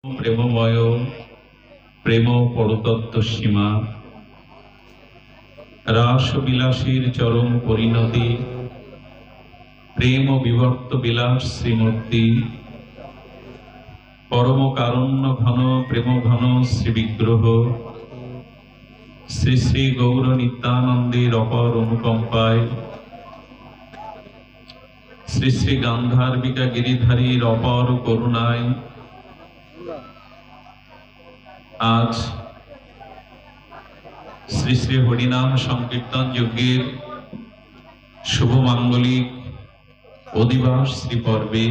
প্রেমময় প্রেম পরতত্ত্ব সীমা রাস বিলাসীর চরম পরিণতি প্রেম বিভক্ত বিলাস শ্রীমূর্তি পরম কারণ্য ঘন প্রেম ঘন শ্রী বিগ্রহ শ্রী শ্রী গৌর নিত্যানন্দের অপর অনুকম্পায় শ্রী শ্রী গান্ধার্বিকা গিরিধারীর অপর করুণায় আজ শ্রী শ্রী হরিনাম সংকীর্তন যজ্ঞের শুভ মাঙ্গলিক অধিবাস শ্রী পর্বে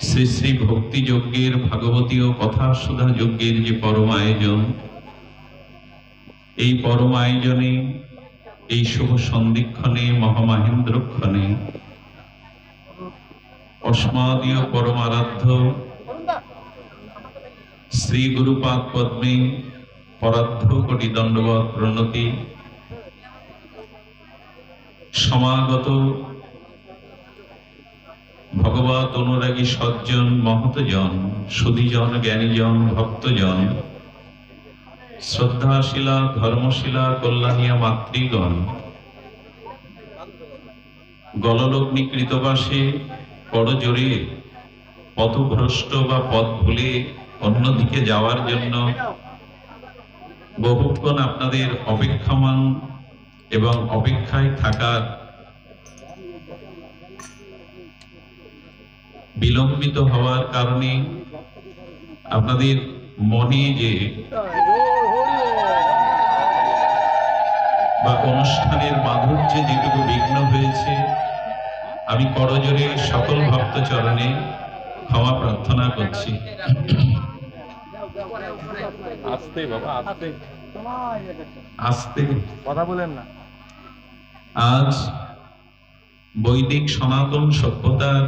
শ্রী শ্রী ভক্তি যজ্ঞের ভাগবতী ও কথা সুধা যজ্ঞের যে পরম আয়োজন, এই পরম আয়োজনে এই শুভ সন্ধিক্ষণে মহামহেন্দ্রক্ষণে অস্মাদীয় পরম আরাধ্য শ্রী গুরুপাদ পদ্মে পরার্ধ কোটি দণ্ডবৎ প্রণতি সমাগত ভগবত অনুরাগী সজ্জন মহতজন সুধীজন জ্ঞানীজন ভক্তজন শ্রদ্ধাশীলা ধর্মশীলা কল্যাণীয় মাতৃগণ গললগ্নি কৃতবাসে করজোরে পথভ্রষ্ট বা পথ ভুলে অন্যদিকে যাওয়ার জন্য বহুক্ষণ আপনাদের অপেক্ষামান এবং অপেক্ষায় থাকার বিলম্বিত হওয়ার কারণে আপনাদের মনে যে বা অনুষ্ঠানের মাধুর্যে যেটুকু বিঘ্ন হয়েছে, আমি করজোরে সকল ভক্ত চরণে ক্ষমা প্রার্থনা করছি। আস্তে বাবা আস্তে আস্তে কথা বলেন না। আজ বৈদিক সনাতন সভ্যতার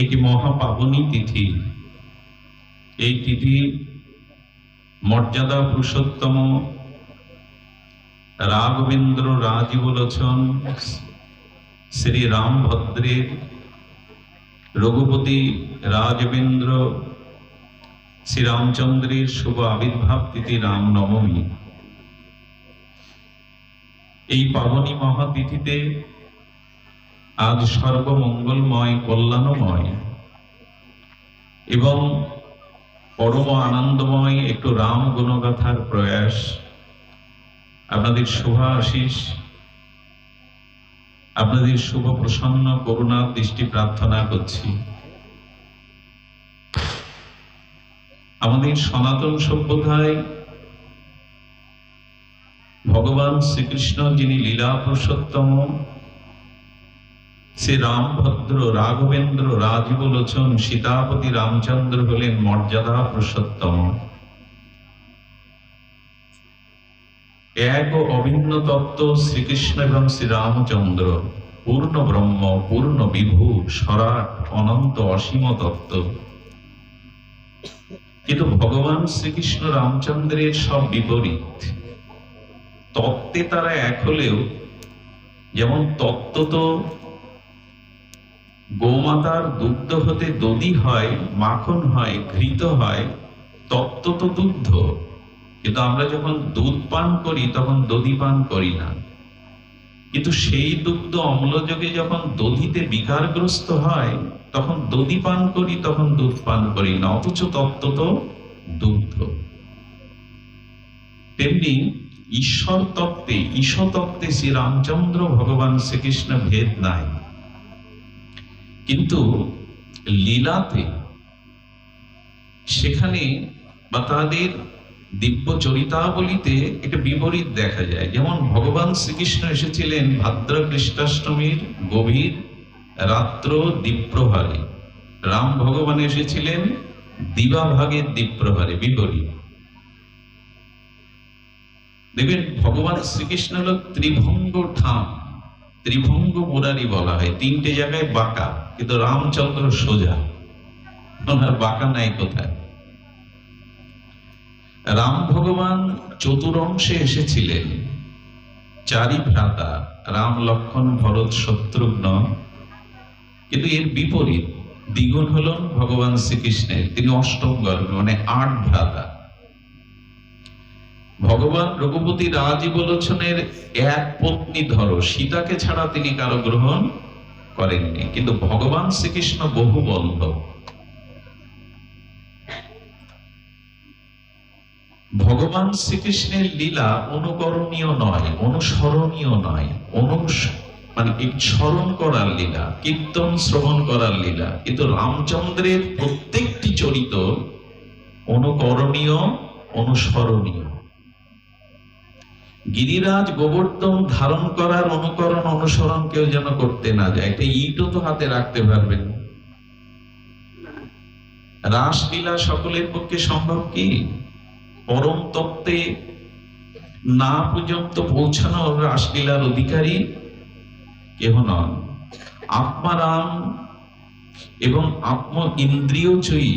একটি মহাপাবনী তিথি। এই তিথি মর্যাদা পুরুষোত্তম রাঘবেন্দ্র রাজীবলোচন শ্রী রামভদ্রের রঘুপতি রাজবেন্দ্র শ্রীরামচন্দ্রের শুভ আবির্ভাব তিথি রামনবমী। এই পাবনী মহাতিথিতে আজ সর্বমঙ্গলময় কল্যাণময় এবং পরম আনন্দময় একটু রাম গুণগাথার প্রয়াস, আপনাদের শুভ আশিস, আপনাদের শুভ প্রসন্ন করুণার দৃষ্টি প্রার্থনা করছি। আমাদের সনাতন সভ্যতায় ভগবান শ্রীকৃষ্ণ যিনি লীলা পুরুষোত্তম শ্রী রামভদ্র রাঘবেন্দ্র রাজীবলোচন সীতাপতি রামচন্দ্র হলেন মর্যাদা পুরুষোত্তম, এক ও অভিন্ন তত্ত্ব শ্রীকৃষ্ণ এবং শ্রী রামচন্দ্র, পূর্ণ ব্রহ্ম পূর্ণ বিভু সরাট অনন্ত অসীম তত্ত্ব। কিন্তু ভগবান শ্রীকৃষ্ণ রামচন্দ্রের সব বিপরীত। তত্ত্বে তারা এক হলেও, যেমন তত্ত্ব তো গোমাতার দুগ্ধ হতে দধি হয়, মাখন হয়, ঘৃত হয়, তত্ত্ব তো দুগ্ধ। কিন্তু আমরা যখন দুধ পান করি তখন দধি পান করি না। কিন্তু সেই দুগ্ধ অম্লযোগে যখন দধিতে বিকারগ্রস্ত হয় তখন দধি পান করি, তখন দুধ পান করি না, অথচ তত্ত্ব তো দুগ্ধ। তেমনি ঈশ্বর তত্ত্বে ঈশ্বরতত্ত্বে শ্রী রামচন্দ্র ভগবান শ্রীকৃষ্ণ ভেদ নাই, কিন্তু লীলাতে সেখানে বা তাদের দিব্য চরিতাবলীতে একটা বিপরীত দেখা যায়। যেমন ভগবান শ্রীকৃষ্ণ এসেছিলেন ভাদ্র কৃষ্ণাষ্টমীর গভীর রাত্র দ্বীপ্রহারে, রাম ভগবান এসেছিলেন দিবাভাগের দ্বীপ্রহারে, বিপরীত। দেখবেন ভগবান শ্রীকৃষ্ণ হল ত্রিভঙ্গ ঠাম, ত্রিভঙ্গ মুরারি বলা হয়, তিনটে জায়গায় বাঁকা, কিন্তু রামচন্দ্র সোজা, ওনার বাঁকা নাই কোথায়। রাম ভগবান চতুরংশে এসেছিলেন, চারি ভ্রাতা রাম লক্ষ্মণ ভরত শত্রুঘ্ন, কিন্তু এর বিপরীত দ্বিগুণ হলেন ভগবান শ্রীকৃষ্ণের, তিনি অষ্টম গর্ভে, মানে 8 ভ্রাতা। ভগবান রঘুপতি রাজই বলেছেনের এক পত্নী ধরো, সীতাকে ছাড়া তিনি কারো গ্রহণ করেননি, কিন্তু ভগবান শ্রীকৃষ্ণ বহু বন্ধ। ভগবান শ্রীকৃষ্ণের লীলা অনুকরণীয় নয়, অনুসরণীয় নয়, মানে স্মরণ করার লীলা, কীর্তন শ্রবণ করার লীলা। কিন্তু রামচন্দ্রের প্রত্যেকটি চরিত্র অনুকরণীয়, অনুসরণীয়। গিরিরাজ গোবর্ধন ধারণ করার অনুকরণ অনুসরণ কেউ যেন করতে না যায়। একটা ইটও তো হাতে রাখতে পারবেন। রাসলীলা সকলের পক্ষে সম্ভব কি? পরম তত্ত্বে না পর্যন্ত পৌঁছানো রাসলীলার অধিকারী কেহ নন। আত্মারাম এবং আত্ম ইন্দ্রিয় জয়ী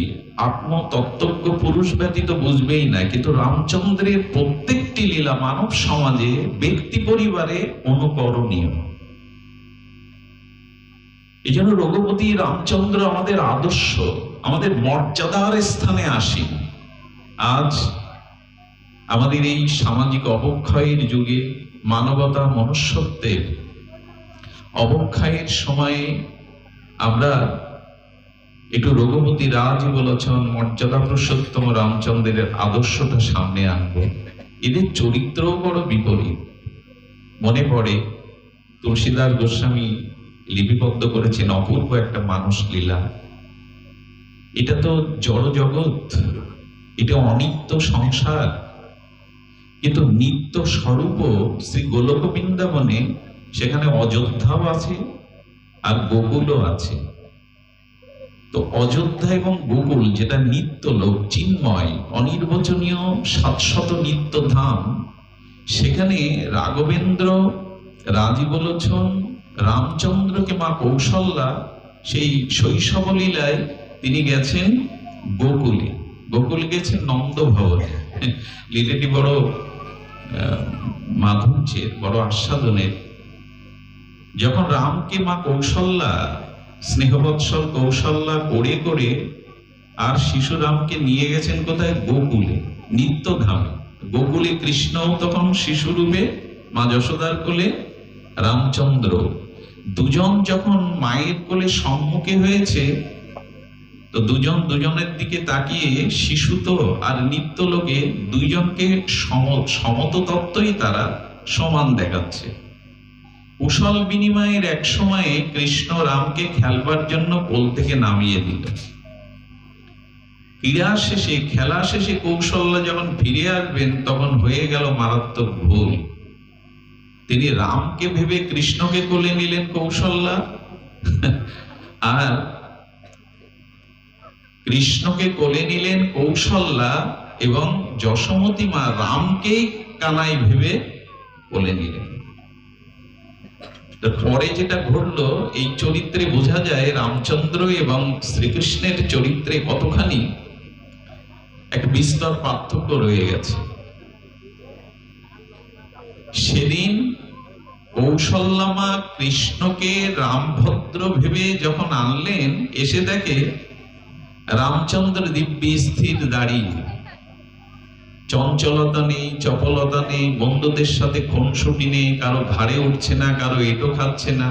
আত্মতত্ত্বজ্ঞ পুরুষ ব্যতীত বুঝবেই না। কিন্তু রামচন্দ্রের প্রত্যেকটি লীলা মানব সমাজে, ব্যক্তি পরিবারে অনুকরণীয়। এই জন্য রঘুপতি রামচন্দ্র আমাদের আদর্শ, আমাদের মর্যাদার স্থানে আসেন। আজ আমাদের এই সামাজিক অবক্ষয়ের যুগে, মানবতা মনুষ্যত্বের অবক্ষয়ের সময়ে আমরা একটু রঘুপতি রাজ বলেছেন মর্যাদা পুরুষোত্তম রামচন্দ্রের আদর্শটা সামনে আনবো। এদের চরিত্রও বড় বিপরীত। মনে পড়ে তুলসীদাস গোস্বামী লিপিবদ্ধ করেছেন অপূর্ব একটা মানুষ লীলা। এটা তো জড় জগৎ, এটা অনিত্য সংসার, কিন্তু নিত্য স্বরূপ শ্রী গোলক বৃন্দাবনে, সেখানে অযোধ্যাও আছে আর গোকুলও আছে। তো অযোধ্যা এবং গোকুল যেটা নিত্য লোক, চিন্ময়, অনির্বচনীয় শাশ্বত নিত্য ধাম, সেখানে রাঘবেন্দ্র রাজি বলেছেন রামচন্দ্রকে মা কৌশল্যা সেই শৈশব লীলায় তিনি গেছেন গোকুলে। গোকুল গেছেন নন্দ ভবনে। লীলাটি বড় মাধুর্যের, বড় আস্বাদনের। যখন রামকে মা কৌশল্যা, স্নেহবৎসল কৌশল্যা করে করে আর শিশু রামকে নিয়ে গেছেন কোথায়? গোকুলে, নিত্যধামে। গোকুলে কৃষ্ণ তখন শিশু রূপে, মা যশোদার কোলে রামচন্দ্র। দুজন যখন মায়ের কোলে সম্মুখে হয়েছে, তো দুজন দুজনের দিকে তাকিয়ে, শিশু তো আর নিত্য লোকে দুইজনকে সমত তত্ত্বই তারা সমান দেখাচ্ছে। কুশল বিনিময়ের এক সময়ে কৃষ্ণ রামকে খেলবার জন্য কোল থেকে নামিয়ে দিল। ক্রীড়া শেষে, খেলা শেষে কৌশল্যা যখন ফিরে আসবেন, তখন হয়ে গেল মারাত্মক ভুল। তিনি রামকে ভেবে কৃষ্ণকে কোলে নিলেন কৌশল্যা, আর কৃষ্ণকে কোলে নিলেন কৌশল্যা, এবং যশোমতী মা রামকেই কানাই ভেবে কোলে নিলেন। পরে যেটা ঘটলো, এই চরিত্রে বোঝা যায় রামচন্দ্র এবং শ্রীকৃষ্ণের চরিত্রে কতখানি এক বিস্তর পার্থক্য রয়ে গেছে। সেদিন কৌশল্যামা কৃষ্ণকে রামভদ্র ভেবে যখন আনলেন, এসে দেখে রামচন্দ্র দিব্যি স্থির দাঁড়িয়ে, চঞ্চলতা নেই, চপলতা নেই, বন্ধুদের সাথে খুনসুটি নেই, কারো ঘাড়ে উঠছে না, কারো এঁটো খাচ্ছে না।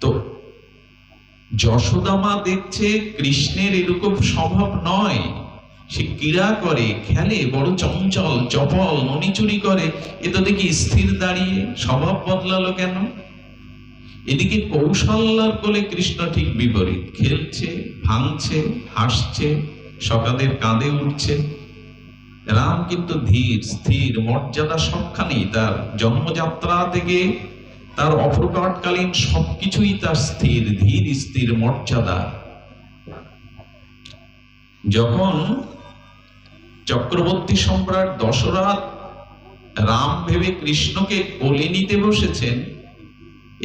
তো যশোদামা দেখছে কৃষ্ণের এরকম স্বভাব নয়, সে ক্রীড়া করে, খেলে, বড় চঞ্চল, চপল, ননিচুরি করে। এ তো দেখি স্থির দাঁড়িয়ে, স্বভাব বদলালো কেন? এদিকে কৌশল্যার কোলে কৃষ্ণ ঠিক বিপরীত, খেলছে, ভাঙছে, হাসছে, সকালের কাঁধে উঠছে। রাম কিন্তু ধীর স্থির, মর্যাদা সবখানেই, তার জন্মযাত্রা থেকে তার অপ্রকাটকালীন সবকিছুই তার স্থির, ধীর স্থির মর্যাদা। যখন চক্রবর্তী সম্রাট দশরথ রাম ভেবে কৃষ্ণকে কোলে নিতে বসেছেন,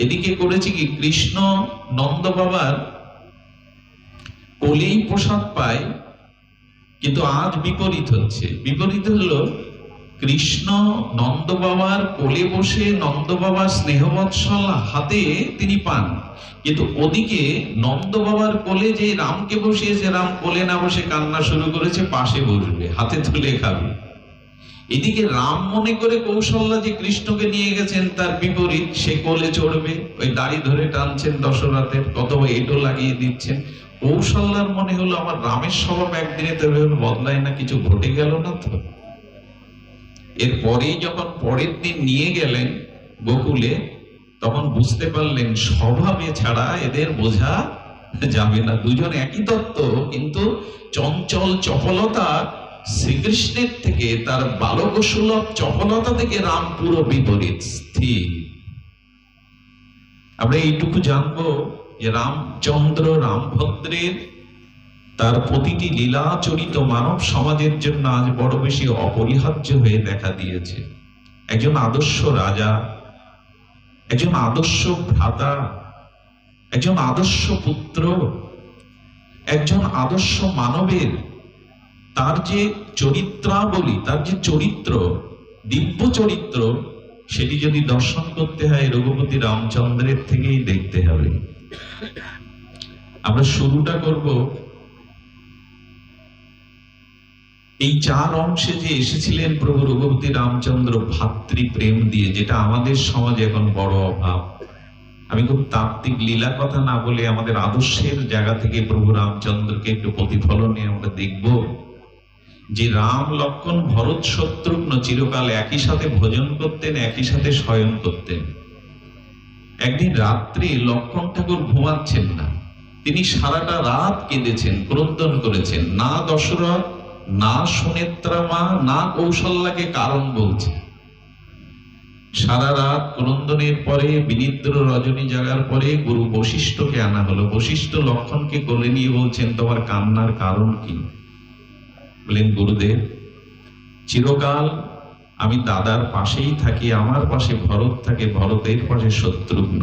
এদিকে করেছে কি, কৃষ্ণ নন্দ বাবার কোলেই প্রসাদ পায়। কিন্তু আজ বিপরীত হচ্ছে। বিপরীত হলো, কৃষ্ণ নন্দ বাবার কোলে বসে নন্দ বাবার স্নেহবৎসল হাতে তিনি পান, কিন্তু ওদিকে নন্দ বাবার কোলে যে রামকে বসিয়েছে, রাম কোলে না বসে কান্না শুরু করেছে, পাশে বসবে, হাতে তুলে খাবে। এদিকে রাম মনে করে কৌশল্যা যে কৃষ্ণকে নিয়ে গেছেন তার বিপরীত, সে কোলে চড়বে, ওই দাড়ি ধরে টানছেন দশরথের, কত এটো লাগিয়ে দিচ্ছেন। কৌশল্যার মনে হলো আমার রামের স্বভাব একদিনে তো বদলায় না, কিছু ঘটে গেল না তো। এরপরেই যখন পরের দিন নিয়ে গেলেন গোকুলে, তখন বুঝতে পারলেন স্বভাবে ছাড়া এদের বোঝা যাবে না। দুজন একই তত্ত্ব, কিন্তু চঞ্চল চপলতা শ্রীকৃষ্ণের থেকে, তার বালকসুলভ চপলতা থেকে রাম পুরো বিপরীত, স্থির। আমরা এইটুকু জানবো যে রামচন্দ্র, রামভদ্রের তার প্রতিটি লীলাচরিত মানব সমাজের জন্য আজ বড় বেশি অপরিহার্য হয়ে দেখা দিয়েছে। একজন আদর্শ রাজা, একজন আদর্শ ভ্রাতা, একজন আদর্শ পুত্র, একজন আদর্শ মানবের তার যে চরিত্রাবলী, তার যে চরিত্র, দিব্য চরিত্র, সেটি যদি দর্শন করতে হয় রঘুপতি রামচন্দ্রের থেকেই দেখতে হবে। আমরা শুরুটা করব এই চার অংশে যে এসেছিলেন প্রভু রঘুপতি রামচন্দ্র ভাতৃপ্রেম দিয়ে, যেটা আমাদের সমাজে এখন বড় অভাব। আমি খুব তাত্ত্বিক লীলা কথা না বলে আমাদের আদর্শের জায়গা থেকে প্রভু রামচন্দ্রকে একটু প্রতিফলনে আমরা দেখব যে রাম, লক্ষ্মণ, ভরত, শত্রুঘ্ন চিরকাল একই সাথে ভোজন করতেন, একই সাথে শয়ন করতেন। একদিন রাত্রে লক্ষ্মণ ঠাকুর ঘুমাচ্ছেন না, তিনি সারাটা রাত কেঁদেছেন, ক্রন্দন করেছেন। না দশরথ, না সুনেত্রা মা, না কৌশল্যাকে কারণ বলছে। সারা রাত ক্রন্দনের পরে, বিনিদ্র রজনী জাগার পরে গুরু বশিষ্ঠকে আনা হলো। বশিষ্ঠ লক্ষ্মণকে কোলে নিয়ে বলছেন, তোমার কান্নার কারণ কি? বলেন, গুরুদেব, চিরকাল আমি দাদার পাশেই থাকি, আমার পাশে ভরত থাকে, ভরতের পাশে শত্রুঘ্ন,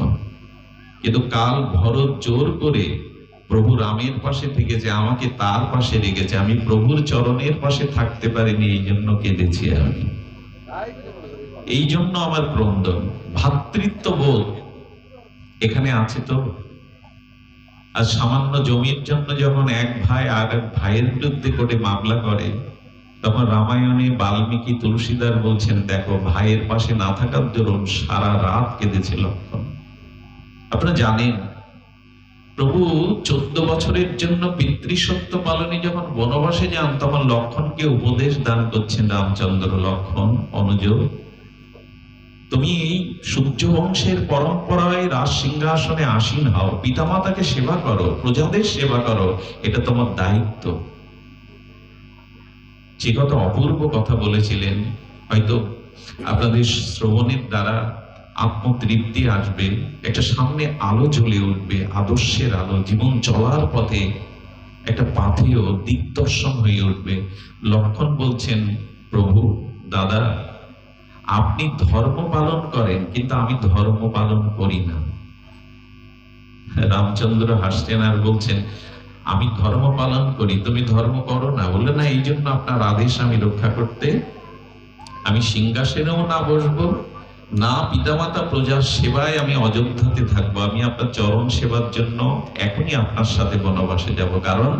কিন্তু কাল ভরত জোর করে প্রভু রামের পাশে থেকেছে, আমাকে তার পাশে রেখেছে, আমি প্রভুর চরণের পাশে থাকতে পারিনি, এই জন্য কেঁদেছি আমি, এই জন্য আমার ক্রন্দন। ভ্রাতৃত্ববোধ এখানে আছে তো। আর সামান্য জমির জন্য যখন এক ভাই আর এক ভাইয়ের বিরুদ্ধে করে মামলা করে, তখন রামায়ণে বাল্মীকি, তুলসীদার বলছেন, দেখো ভাইয়ের পাশে না থাকার দরুন সারা রাত কেঁদেছে লক্ষ্মণ। আপনারা জানেন প্রভু 14 বছরের জন্য পিতৃসত্য পালনে যখন বনবাসে যান, তখন লক্ষ্মণকে উপদেশ দান করছেন রামচন্দ্র, লক্ষ্মণ অনুজ, তুমি সূর্য বংশের পরম্পরায় রাজ সিংহাসনে আসীন হও, পিতামাতাকে সেবা করো, প্রজাদের সেবা করো, এটা তোমার দায়িত্ব। যে কত অপূর্ব কথা বলেছিলেন, হয়তো আপনাদের শ্রবণের দ্বারা আত্মতৃপ্তি আসবে, একটা সামনে আলো জ্বলে উঠবে, আদর্শের আলো, জীবন চলার পথে একটা পাথেয় দিগদর্শন হয়ে উঠবে। লক্ষ্মণ বলছেন, প্রভু দাদা, আপনি ধর্ম পালন করেন, কিন্তু আমি ধর্ম পালন করি না। রামচন্দ্র হাসছেন আর বলছেন, আমি ধর্ম পালন করি, তুমি ধর্ম করো না। বললে, না, এই জন্য আপনার আদেশ আমি রক্ষা করতে আমি সিংহাসনেও না বসবো, না পিতামাতা প্রজার সেবায় আমি অযোধ্যাতে থাকবো, আমি আপনার চরণ সেবার জন্য এখনই আপনার সাথে বনবাসে যাব, কারণ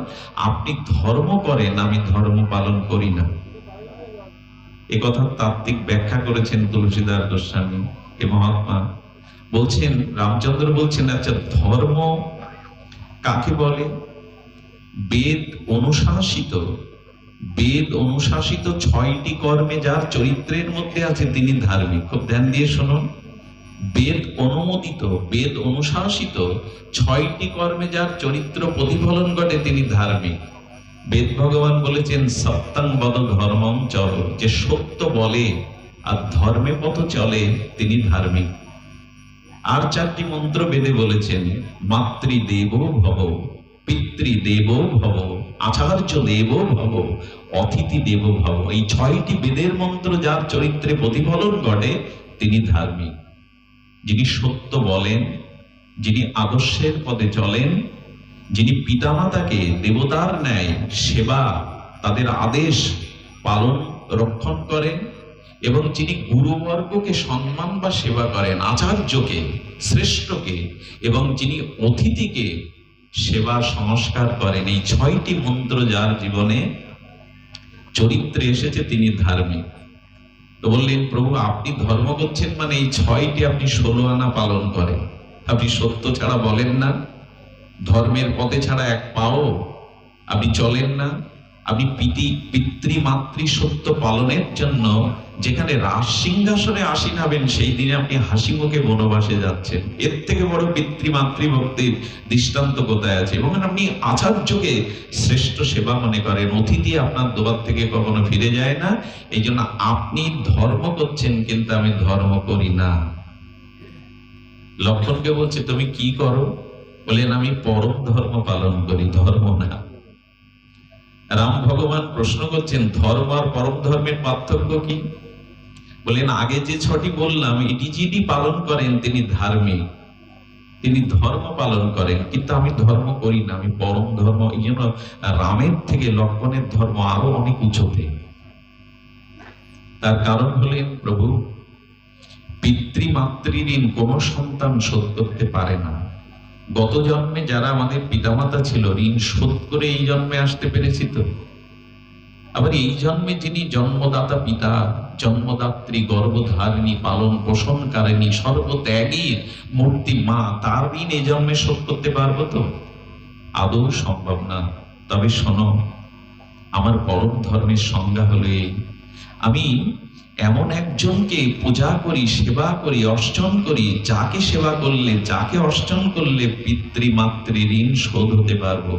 আপনি ধর্ম করেন, আমি ধর্ম পালন করি না। এ কথা তাত্ত্বিক ব্যাখ্যা করেছেন তুলসীদাস গোস্বামী এ মহাত্মা। বলছেন, রামচন্দ্র বলছেন, আচ্ছা ধর্ম কাকে বলে? বেদ অনুশাসিত, বেদ অনুশাসিত 6টি কর্মে যার চরিত্রের মধ্যে আছে তিনি ধার্মিক। খুব ধ্যান দিয়ে শুনুন, বেদ অনুমোদিত, বেদ অনুশাসিত 6টি কর্মে যার চরিত্র প্রতিফলন ঘটে তিনি ধার্মিক। বেদ ভগবান বলেছেন, সত্যং বদ ধর্মং চর, যে সত্য বলে আর ধর্মে পথ চলে তিনি ধার্মিক। আর 4টি মন্ত্র বেদে বলেছেন, মাতৃদেব ভব, পিতৃদেব ভব, আচার্য দেব ভব, অতিথি দেব ভব। এই 6টি বেদের মন্ত্র যার চরিত্রে প্রতিফলন ঘটে তিনি ধার্মিক। যিনি সত্য বলেন, যিনি আদর্শের পথে চলেন, যিনি পিতামাতাকে দেবতার ন্যায় সেবা, তাদের আদেশ পালন রক্ষণ করেন, এবং যিনি গুরুবর্গকে সম্মান বা সেবা করেন, আচার্যকে, শ্রেষ্ঠকে, এবং যিনি অতিথিকে সেবা সংস্কার করেন, এই 6টি মন্ত্র যার জীবনে চরিত্রে এসেছে তিনি ধার্মিক। তো বললেন, প্রভু আপনি ধর্ম করছেন মানে এই 6টি আপনি 16 আনা পালন করেন, আপনি সত্য ছাড়া বলেন না, ধর্মের পথে ছাড়া এক পাও আপনি চলেন না, আপনি পিতৃমাতৃ সত্য পালনের জন্য যেখানে রাজ সিংহাসনে আসীন হবেন সেই দিনে আপনি হাসি মুখে বনবাসে যাচ্ছেন, এর থেকে বড় পিতৃমাতৃ ভক্তির দৃষ্টান্ত কোথায় আছে? এবং আপনি আচার্যকে শ্রেষ্ঠ সেবা মনে করেন, অতিথি আপনার দোয়ার থেকে কখনো ফিরে যায় না, এই জন্য আপনি ধর্ম করছেন কিন্তু আমি ধর্ম করি না। লক্ষণকে বলছে তুমি কি করো? বলেন আমি পরম ধর্ম পালন করি, ধর্ম না। রাম ভগবান প্রশ্ন করছেন ধর্ম আর পরম ধর্মের পার্থক্য কি? বলেন আগে যে 6টি বললাম এটি যিনি পালন করেন তিনি ধার্মিক, তিনি ধর্ম পালন করেন, কিন্তু আমি ধর্ম করি না, আমি পরম ধর্ম। এই জন্য রামের থেকে লক্ষ্মণের ধর্ম আরো অনেক উঁচুতে। তার কারণ হলেন প্রভু পিতৃমাতৃ ঋণ কোন সন্তান শোধ করতে পারে না। গত জন্মে যারা আমাদের পিতামাতা ছিল ঋণ শোধ করে এই জন্মে আসতে পেরেছি তো। আবার এই জন্মে যিনি জন্মদাতা পিতা, জন্মদাত্রী, গর্ভধারিণী, পালন পোষণকারিণী, সর্বত্যাগী মূর্তি মা, তার ঋণ এই জন্মে শোধ করতে পারবো তো? আদৌ সম্ভব না। তবে শোনো, আমার পরম ধর্মের সংজ্ঞা হলো এই, আমি এমন একজনকে পূজা করি, সেবা করি, অর্চন করি, যাকে সেবা করলে, যাকে অর্চন করলে পিতৃমাতৃ ঋণ শোধ হতে পারবো।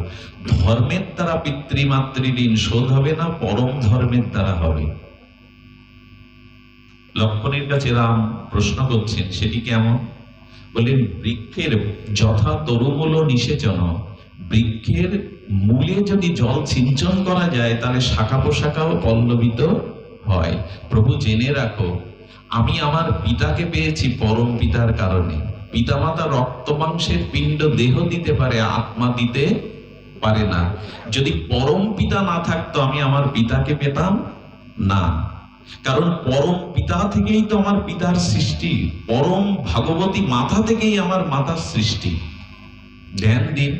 ধর্মের দ্বারা পিতৃমাতৃ ঋণ শোধ হবে না, পরম ধর্মের দ্বারা হবে। লক্ষ্মণের কাছে রাম প্রশ্ন করছেন সেটি কেমন? বললেন বৃক্ষের যথা তরুমূল নিষেচন, বৃক্ষের মূলে যদি জল সিঞ্চন করা যায় তাহলে শাখা প্রশাখাও পল্লবিত হয়। প্রভু জেনে রাখো, আমি আমার পিতাকে পেয়েছি পরম পিতার কারণে। পিতামাতা রক্ত মাংসের পিণ্ড দেহ দিতে পারে, আত্মা দিতে পারে না। যদি পরম পিতা না থাকতো আমি আমার পিতাকে পেতাম না, কারণ পরম পিতা থেকেই তো আমার পিতার সৃষ্টি, পরম ভাগবতী মাতা থেকেই আমার মাতার সৃষ্টি। ধ্যান দিন,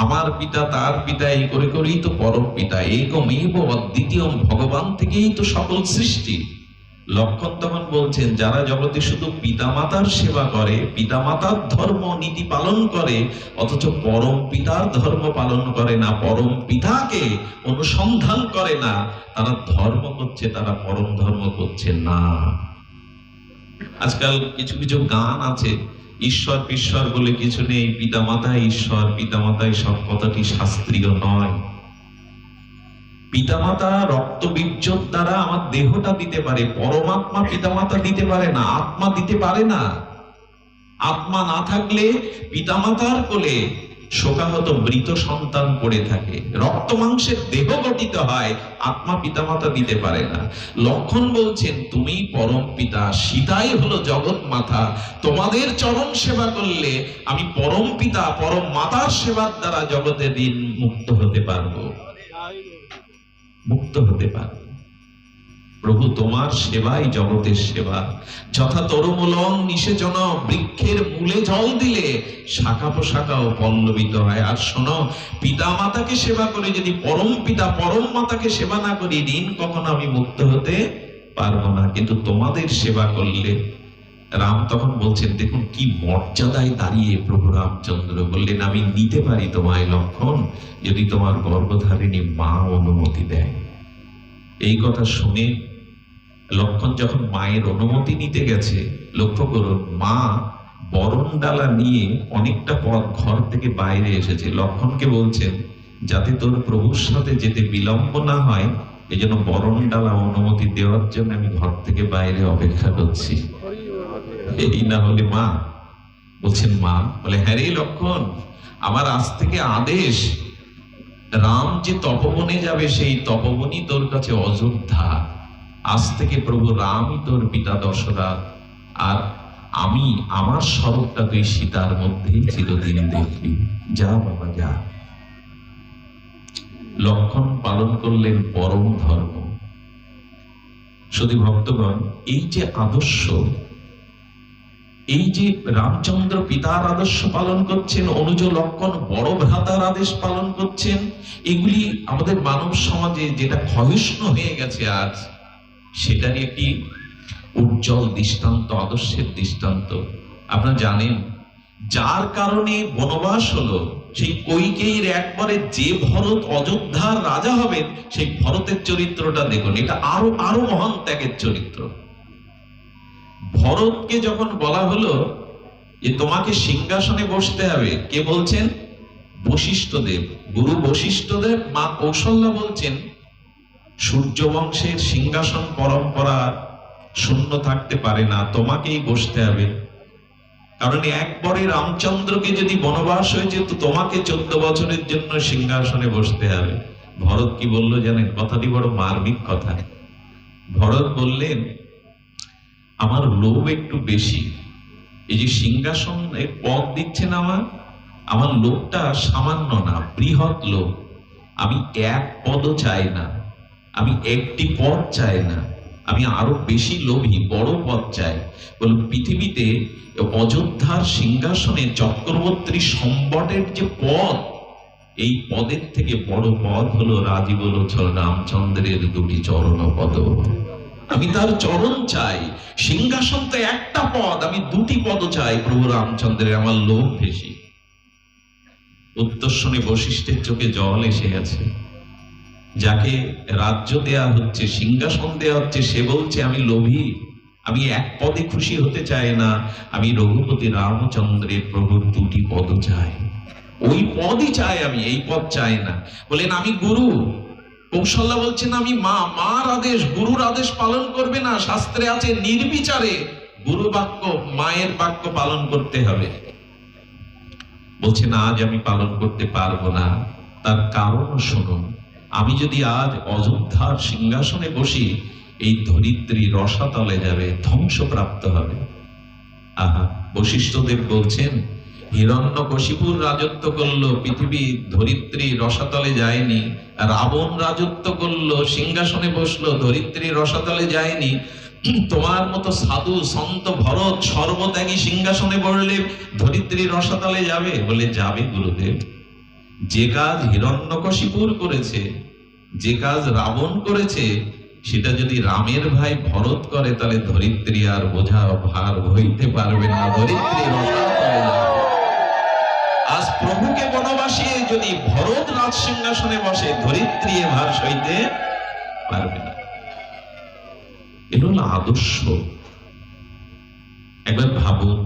আমার পিতা তার পিতা, এই করে করেই তো পরম পিতা, একমেব অদ্বিতীয় ভগবান থেকেই তো সকল সৃষ্টি। লক্ষণ তখন বলছেন যারা জগতে শুধু পিতামাতার সেবা করে, পিতামাতার ধর্ম নীতি পালন করে, অথচ পরম পিতার ধর্ম পালন করে না, পরম পিতাকে অনুসন্ধান করে না, তারা ধর্ম করছে, তারা পরম ধর্ম করছে না। আজকাল কিছু কিছু গান আছে, ঈশ্বর ঈশ্বর বলে কিছু নেই, পিতামাতা ঈশ্বর, পিতামাতাই সব, কথাটি শাস্ত্রীয় নয়। পিতামাতা রক্ত বীর্য দ্বারা আমার দেহটা দিতে পারে, পরমাত্মা পিতামাতা দিতে পারে না, আত্মা দিতে পারে না। আত্মা না থাকলে পিতামাতার কোলে শোকাহত মৃত সন্তান পড়ে থাকে, রক্ত মাংসের দেহ গঠিত হয়, আত্মা পিতামাতা দিতে পারে না। লক্ষণ বলছেন তুমি পরম পিতা, সীতাই হলো জগৎ মাতা, তোমাদের চরণ সেবা করলে আমি পরম পিতা পরম মাতার সেবার দ্বারা জগতের ঋণ মুক্ত হতে পারবো, মুক্ত হতে পারবো। প্রভু তোমার সেবাই জগতের সেবা। যথা তরুমূলং নিষেচন, বৃক্ষের মূলে জল দিলে শাখা প্রশাখাও পল্লবিত হয়। আর শোনো, পিতা মাতাকে সেবা করে যদি পরম পিতা পরম মাতাকে সেবা না করি, ঋণ কখনো আমি মুক্ত হতে পারবো না। কিন্তু তোমাদের সেবা করলে, রাম তখন বলছেন দেখুন কি মর্যাদায় দাঁড়িয়ে প্রভু রামচন্দ্র বললেন আমি নিতে পারি তোমায় লক্ষণ, যদি তোমার গর্ভধারিণী মা অনুমতি দেয়। এই কথা শুনে লক্ষণ যখন মায়ের অনুমতি নিতে গেছে, লক্ষ্য করুন মা বরণ ডালা নিয়ে অনেকটা পথ ঘর থেকে বাইরে এসেছে। লক্ষণকে বলছেন যাতে তোর প্রভুর সাথে যেতে বিলম্ব না হয়, এই জন্য বরণ ডালা অনুমতি দেওয়ার জন্য আমি ঘর থেকে বাইরে অপেক্ষা করছি। এই না হলে মা বলছেন, মা বলে হ্যাঁ রে লক্ষণ, আমার আজ থেকে আদেশ, রাম যে তপবনে যাবে সেই তপবনই তোর কাছে অযোধ্যা। আজ থেকে প্রভু রামই তোর পিতা দশরথ, আর আমি আমার স্বরূপটা তুই সীতার মধ্যেই চিরদিন দেখবি। যা বাবা যা। লক্ষণ পালন করলেন পরম ধর্ম। শুধু ভক্তগণ, এই যে আদর্শ, এই যে রামচন্দ্র পিতার আদর্শ পালন করছেন, অনুজ লক্ষণ বড় ভ্রাতার আদেশ পালন করছেন, এগুলি আমাদের মানব সমাজে যেটা ক্ষয়িষ্ণু হয়ে গেছে আজ, সেটারই একটি উজ্জ্বল দৃষ্টান্ত, আদর্শের দৃষ্টান্ত। আপনারা জানেন, যার কারণে বনবাস হলো, সেই কইকেয়ীর একবারে যে ভরত অযোধ্যার রাজা হবেন, সেই ভরতের চরিত্রটা দেখুন, এটা আরো আরো মহান ত্যাগের চরিত্র। ভরতকে যখন বলা হলো যে তোমাকে সিংহাসনে বসতে হবে, কে বলছেন? বশিষ্ঠদেব, গুরু বশিষ্ঠদেব। মা কৌশল্যা বলছেন সূর্য বংশের সিংহাসন পরম্পরা শূন্য থাকতে পারে না, তোমাকেই বসতে হবে। কারণ একবারে রামচন্দ্রকে যদি বনবাস হয়েছে, তো তোমাকে 14 বছরের জন্য সিংহাসনে বসতে হবে। ভরত কি বললো জানেন? কথাটি বড় মার্মিক কথা। ভরত বললেন, আমার লোভ একটু বেশি, এই যে সিংহাসন পদ দিচ্ছেন আমার লোভটা সামান্য না, বৃহৎ লোভ। আমি এক পদও চাই না, আমি একটি পদ চাই না, আমি আরো বেশি লোভী, বড় পদ চাই। বলুন, পৃথিবীতে অযোধ্যার সিংহাসনে চক্রবর্তী সম্বটের যে পদ, এই পদের থেকে বড় পদ হলো রাজীব লোচন রামচন্দ্রের দুটি চরণ পদ। আমি তার চরণ চাই। সিংহাসন তো একটা পদ, আমি দুটি পদ চাই প্রভু রামচন্দ্রের, আমার লোভ বেশি। উত্তর শুনে বশিষ্ঠের চোখে জল এসে গেছে। যাকে রাজ্য দেয়া হচ্ছে, সিংহাসন দেয়া হচ্ছে, সে বলছে আমি লোভী, আমি এক পদে খুশি হতে চাই না, আমি রঘুপতি রামচন্দ্রের প্রভুর দুটি পদ চাই, ওই পদই চাই, আমি এই পদ চাই না। বলেন আমি গুরু। কৌশল্যা বলছেন আমি মা, মার আদেশ, গুরুর আদেশ পালন করবে না। শাস্ত্রে আছে নির্বিচারে গুরু বাক্য, মায়ের বাক্য পালন করতে হবে। বলছে না, আজ আমি পালন করতে পারবো না। তার কারণ শুনুন, আমি যদি আজ অযোধ্যার সিংহাসনে বসি, এই ধরিত্রী রসাতলে যাবে, ধ্বংসপ্রাপ্ত হবে। আহা, বশিষ্ঠদেব বলছেন হিরণ্যকশিপুর রাজত্ব করলো, পৃথিবী ধরিত্রী রসাতলে যায়নি। রাবণ রাজত্ব করলো, সিংহাসনে বসলো, ধরিত্রী রসাতলে যায়নি। তোমার মতো সাধু সন্ত ভরত সর্বত্যাগী সিংহাসনে বসলে ধরিত্রী রসাতলে যাবে? বলে যাবে গুরুদেব। যে কাজ হিরণ্যকশিপুর করেছে, যে কাজ রাবণ করেছে, সেটা যদি রামের ভাই ভরত করে, তাহলে ধরিত্রী আর বোঝা ভার হইতে পারবে না, ধরিত্রী রসাতলে যাবে। আজ প্রভুকে বনবাসিয়ে যদি ভরত রাজ সিংহাসনে বসে, ধরিত্রী ভার সইতে পারবে না। এটা হলো আদর্শ। একবার ভাবুন,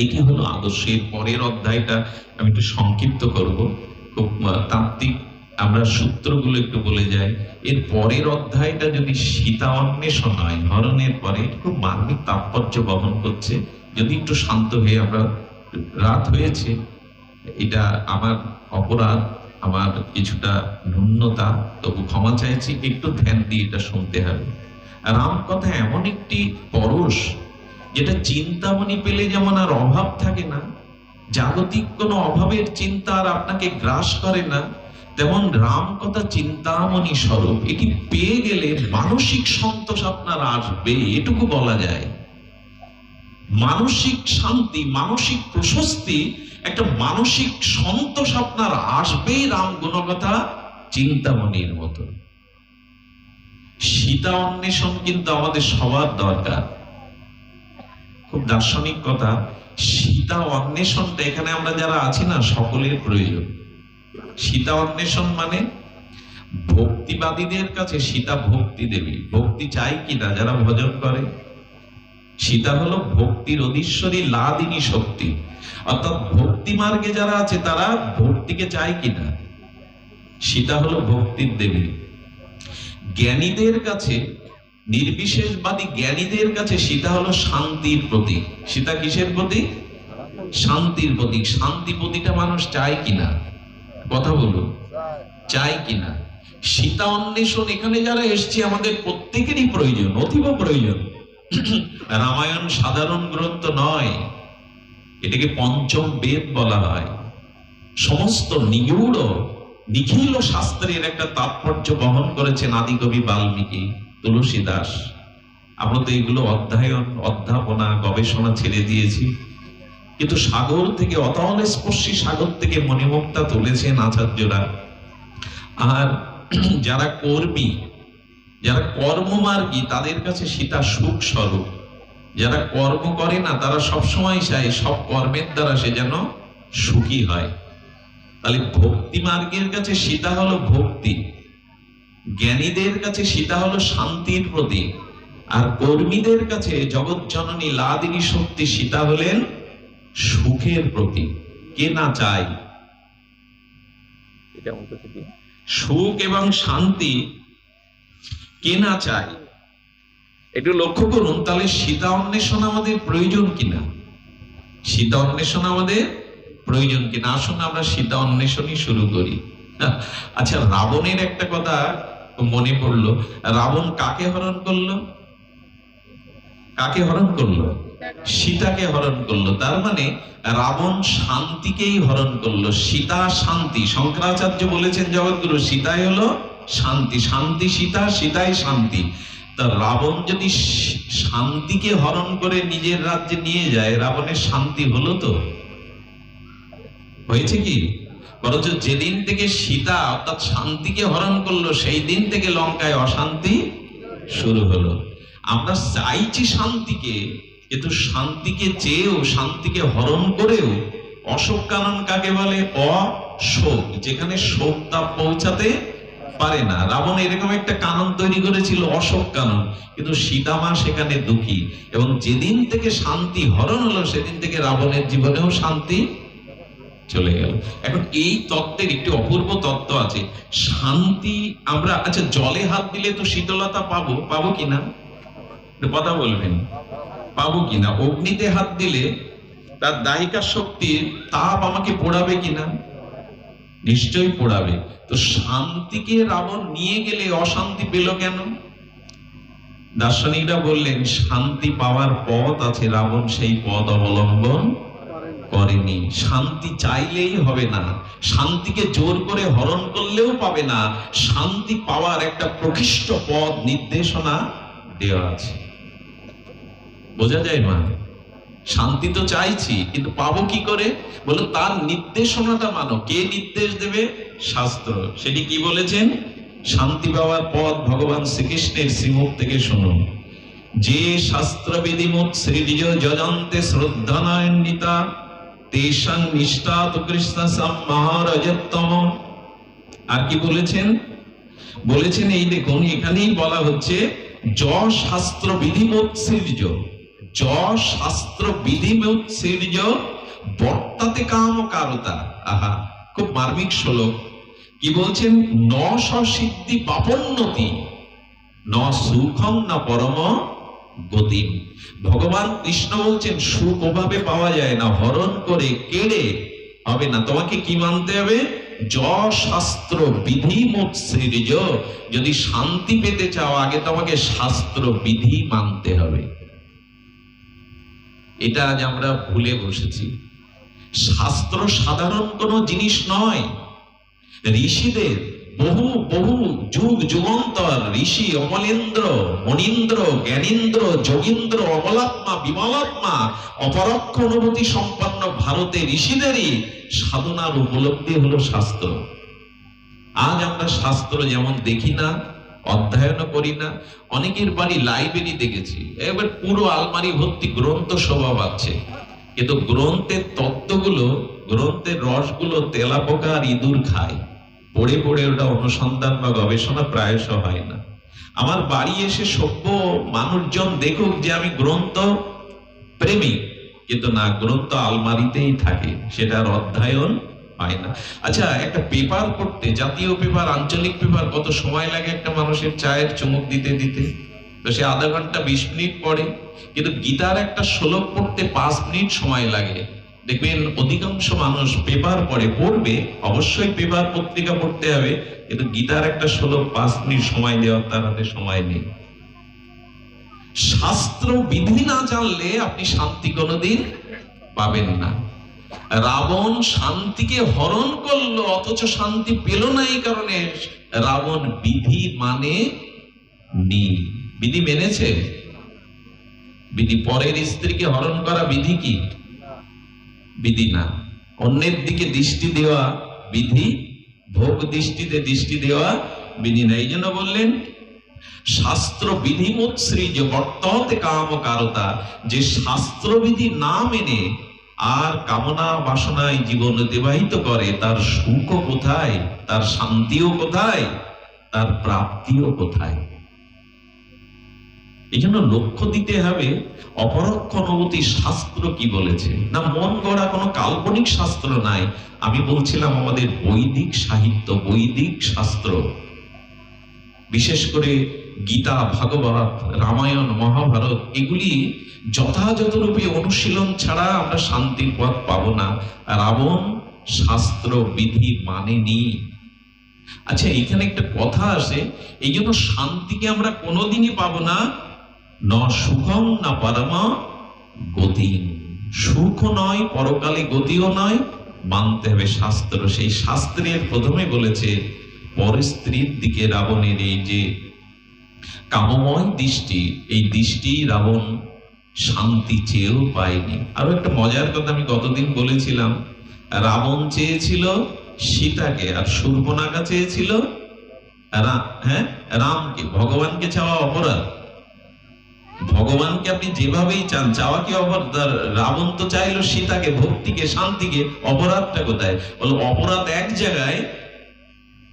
এটি হলো আদর্শের পরের অধ্যায়টা আমি একটু সংক্ষিপ্ত করব, খুব তাত্ত্বিক আমরা সূত্রগুলো একটু বলে যাই। এর পরের অধ্যায়টা যদি সীতা অন্বেষণ হয়, হরণের পরে, খুব মার্মিক তাৎপর্য বহন করছে। যদি একটু শান্ত হয়ে, আমরা রাত হয়েছে, এটা আমার অপরাধ, আমার কিছুটা ন্যূনতা, তবু ক্ষমা চাইছি, একটু ধ্যান দিয়ে এটা শুনতে হবে। রাম কথা এমন একটি পরশ, যেটা চিন্তামণি পেলে যেমন আর অভাব থাকে না, জাগতিক কোনো অভাবের চিন্তা আর আপনাকে গ্রাস করে না, তেমন রাম কথা চিন্তামণি স্বরূপ। এটি পেয়ে গেলে মানসিক সন্তোষ আপনার আসবে, এটুকু বলা যায়। মানসিক শান্তি, মানসিক প্রশস্তি, একটা মানসিক সন্তোষ আপনার আসবেই রাম গুণকথা চিন্তামণির মতো। সীতা অন্বেষণ কিন্তু আমাদের সবার দরকার। খুব দার্শনিক কথা, সীতা অন্বেষণটা এখানে আমরা যারা আছি না, সকলের প্রয়োজন। সীতা অন্বেষণ মানে ভক্তিবাদীদের কাছে সীতা ভক্তি দেবী, ভক্তি চাই কিনা যারা ভজন করে। সীতা হলো ভক্তির অধীশ্বরী, লাদিনী শক্তি। অর্থাৎ ভক্তি মার্গে যারা আছে, তারা ভক্তিকে চায় কিনা। সীতা হলো ভক্তির দেবী। জ্ঞানীদের কাছে, নির্বিশেষবাদী জ্ঞানীদের কাছে সীতা হলো শান্তির প্রতীক। সীতা কিসের প্রতীক? শান্তির প্রতীক। শান্তি প্রতিটা মানুষ চায় কিনা, কথা বলুন, চায় কিনা? সীতা অন্বেষণ এখানে যারা এসছে, আমাদের প্রত্যেকেরই প্রয়োজন, অতীব প্রয়োজন। রামায়ণ সাধারণ গ্রন্থ নয়, এটাকে পঞ্চম বেদ বলা হয়। সমস্ত নিগূঢ় নিখিল শাস্ত্রের একটা তাৎপর্য বহন করেছেন আদিকবি বাল্মীকি। তুলসী দাস। আমরা তো এগুলো অধ্যয়ন, অধ্যাপনা, গবেষণা ছেড়ে দিয়েছি, কিন্তু সাগর থেকে, অতল স্পর্শী সাগর থেকে মণিমুক্তা তুলেছেন আচার্যরা। আর যারা কর্মী, যারা কর্মমার্গী, তাদের কাছে সীতা সুখ স্বরূপ। যারা কর্ম করে না, তারা সবসময় চায় সব কর্মের দ্বারা সে যেন সুখী হয়। তাহলে ভক্তি মার্গের কাছে সীতা হলো ভক্তি, জ্ঞানীদের কাছে সীতা হলো শান্তির প্রতীক, আর কর্মীদের কাছে জগৎ জননী লাদিনী শক্তি সীতা হলেন সুখের প্রতীক। কে না চায় এটা বলতেছে কি? সুখ এবং শান্তি? কে না চায়? একটু লক্ষ্য করুন, তাহলে সীতা অন্বেষণ আমাদের প্রয়োজন কিনা? সীতা অন্বেষণ আমাদের প্রয়োজন কিনা? আসুন আমরা সীতা অন্বেষণই শুরু করি। আচ্ছা, রাবণের একটা কথা মনে পড়লো। রাবণ কাকে হরণ করলো? কাকে হরণ করলো? সীতাকে হরণ করলো। তার মানে রাবণ শান্তিকেই হরণ করলো। সীতা শান্তি। শঙ্করাচার্য বলেছেন জগৎগুরু, সীতাই হলো শান্তি, শান্তি সীতা, সীতাই শান্তি। তা রাবণ যদি শান্তিকে হরণ করে নিজের রাজ্যে নিয়ে যায়, রাবণের শান্তি হলো? তো হয়েছে কি? বরঞ্চ যেদিন থেকে সীতা অর্থাৎ শান্তিকে হরণ করলো, সেই দিন থেকে লঙ্কায় অশান্তি শুরু হলো। আমরা চাইছি শান্তিকে, কিন্তু শান্তিকে চেয়েও, শান্তিকে হরণ করেও অশোক কানন কাকে বলে? অশোক, যেখানে শোক তা পৌঁছাতে পারে না। রাবণ এরকম একটা কানন তৈরি করেছিল, অশোক কানন, কিন্তু সীতামা সেখানে দুঃখী। এবং যেদিন থেকে শান্তি হরণ হলো, সেদিন থেকে রাবণের জীবনেও শান্তি চলে গেল। এখন এই তত্ত্বের একটি অপূর্ব তত্ত্ব আছে। শান্তি আমরা, আচ্ছা জলে হাত দিলে তো শীতলতা পাবো, পাবো কিনা? কথা বলবেন, পাবো কিনা? অগ্নিতে হাত দিলে তার দাহিকা শক্তির তাপ আমাকে পোড়াবে কিনা? নিশ্চয়ই পোড়াবে। তো শান্তিকে রাবণ নিয়ে গেলে অশান্তি পেল কেন? দার্শনিকরা বললেন শান্তি পাওয়ার পথ আছে, রাবণ সেই পথ অবলম্বন করেনি। শান্তি চাইলেই হবে না, শান্তিকে জোর করে হরণ করলেও পাবে না। শান্তি পাওয়ার একটা প্রকৃষ্ট পথ নির্দেশনা দেওয়া আছে। বোঝা যায় মা? শান্তি তো চাইছি, কিন্তু পাবো কি করে? বলো তার নির্দেশনাটা মানো। কে নির্দেশ দেবে? শাস্ত্র। সেটি কি বলেছেন? শান্তি পাওয়ার পথ ভগবান শ্রীকৃষ্ণের শ্রীমুখ থেকে শুনুন। যে শাস্ত্র বিধিমুখ শ্রীজ যজন্তে শ্রদ্ধানান্বিতা তেষাং নিষ্ঠা তো কৃষ্ণ মহারজতম। আর কি বলেছেন? বলেছেন এই দেখুন, এখানেই বলা হচ্ছে য শাস্ত্র বিধিমোৎসৃজ, য শাস্ত্র বিধিমোৎসৃজ বর্তাতে কাম কারতা। আহা, খুব মার্মিক শ্লোক। কি বলছেন? ন সিদ্ধি বাপন্নতি ন সুখং না পরম গতি। ভগবান কৃষ্ণ বলছেন সুখ ওভাবে পাওয়া যায় না, হরণ করে কেড়ে হবে না। তোমাকে কি মানতে হবে? য শাস্ত্র বিধি মোৎসৃজ। যদি শান্তি পেতে চাও, আগে তোমাকে শাস্ত্র বিধি মানতে হবে। এটা আজ আমরা ভুলে বসেছি। শাস্ত্র সাধারণ কোনো জিনিস নয়। ঋষিদের বহু বহু যুগ যুগান্তর ঋষি অমলেন্দ্র, মনীন্দ্র, জ্ঞানীন্দ্র, যোগীন্দ্র, অমলাত্মা, বিমলাত্মা, অপরোক্ষ অনুভূতি সম্পন্ন ভারতের ঋষিদেরই সাধনার উপলব্ধি হলো শাস্ত্র। আজ আমরা শাস্ত্র যেমন দেখি না, অধ্যয়ন করি না। অনেকের বাড়ি লাইব্রেরি দেখেছি, এবার পুরো আলমারি ভর্তি গ্রন্থ শোভা পাচ্ছে, কিন্তু গ্রন্থের তত্ত্বগুলো, গ্রন্থের রসগুলো তেলাপোকা আর ইঁদুর খায়। পড়ে পড়ে ওটা অনুসন্ধান বা গবেষণা প্রায়শ হয় না। আমার বাড়ি এসে সভ্য মানুষজন দেখুক যে আমি গ্রন্থ প্রেমিক, কিন্তু না, গ্রন্থ আলমারিতেই থাকে, সেটার অধ্যয়ন হয় না। আচ্ছা, একটা পেপার পড়তে, জাতীয় পেপার, আঞ্চলিক পেপার, কত সময় লাগে একটা মানুষের চায়ের চুমুক দিতে দিতে? তো সে আধা ঘন্টা 20 মিনিট পড়ে। কিন্তু গীতার একটা শ্লোক পড়তে 5 মিনিট সময় লাগে। দেখবেন অধিকাংশ মানুষ পেপার পড়বে, অবশ্যই পেপার পত্রিকা পড়তে হবে, কিন্তু গীতার একটা শ্লোক 5 মিনিট সময় দেওয়ার তার হাতে সময় নেই। শাস্ত্র বিধি না জানলে আপনি শান্তি কোনোদিন পাবেন না। রাবণ শান্তিকে হরণ করলো, অথচ শান্তি পেল না। এই কারণে রাবণ বিধি মানে নি। বিধি মেনেছে? বিধি পরের স্ত্রীকে হরণ করা বিধি কি? বিধি না। অন্যের দিকে দৃষ্টি দেওয়া বিধি, ভোগ দৃষ্টিতে দৃষ্টি দেওয়া বিধি না। এই জন্য বললেন শাস্ত্র বিধি মুৎসৃজ বর্ততে কাম কারতা, যে শাস্ত্র বিধি না মেনে আর কামনা বাসনায় জীবন অতিবাহিত করে, তার সুখ কোথায়, তার শান্তিও কোথায়, তার প্রাপ্তিও কোথায়। এই জন্য লক্ষ্য দিতে হবে অপরোক্ষ অনুভূতি শাস্ত্র কি বলেছে। না মন গড়া কোনো কাল্পনিক শাস্ত্র নাই। আমি বলছিলাম আমাদের বৈদিক সাহিত্য, বৈদিক শাস্ত্র, বিশেষ করে গীতা, ভাগবত, রামায়ণ, মহাভারত, এগুলি যথাযথ রূপে অনুশীলন ছাড়া আমরা শান্তির পথ পাবো না। রাবণ শাস্ত্র বিধি মানেনি। আচ্ছা, এখানে একটা কথা আসে, এই জন্য শান্তিকে আমরা কোনোদিনই পাবো না। ন সুখং না পরম গতি, সুখ নয়, পরকালে গতিও নয়, মানতে হবে শাস্ত্র। সেই শাস্ত্রের প্রথমে বলেছে পরস্ত্রীর দিকে রাবণের এই যে কামময় দৃষ্টি, এই দৃষ্টি রাবণ শান্তি চেয়েও পায়নি। আরো একটা মজার কথা আমি গতদিন বলেছিলাম, রাবণ চেয়েছিল সীতাকে আর শূর্পণখা চেয়েছিল রামকে। ভগবানকে চাওয়া অপরাধ। ভগবানকে আপনি যেভাবেই চান, চাওয়া কি অপরাধ? রাবণ তো চাইলো সীতাকে, ভক্তিকে, শান্তিকে। অপরাধটা কোথায়? বলো অপরাধ এক জায়গায়,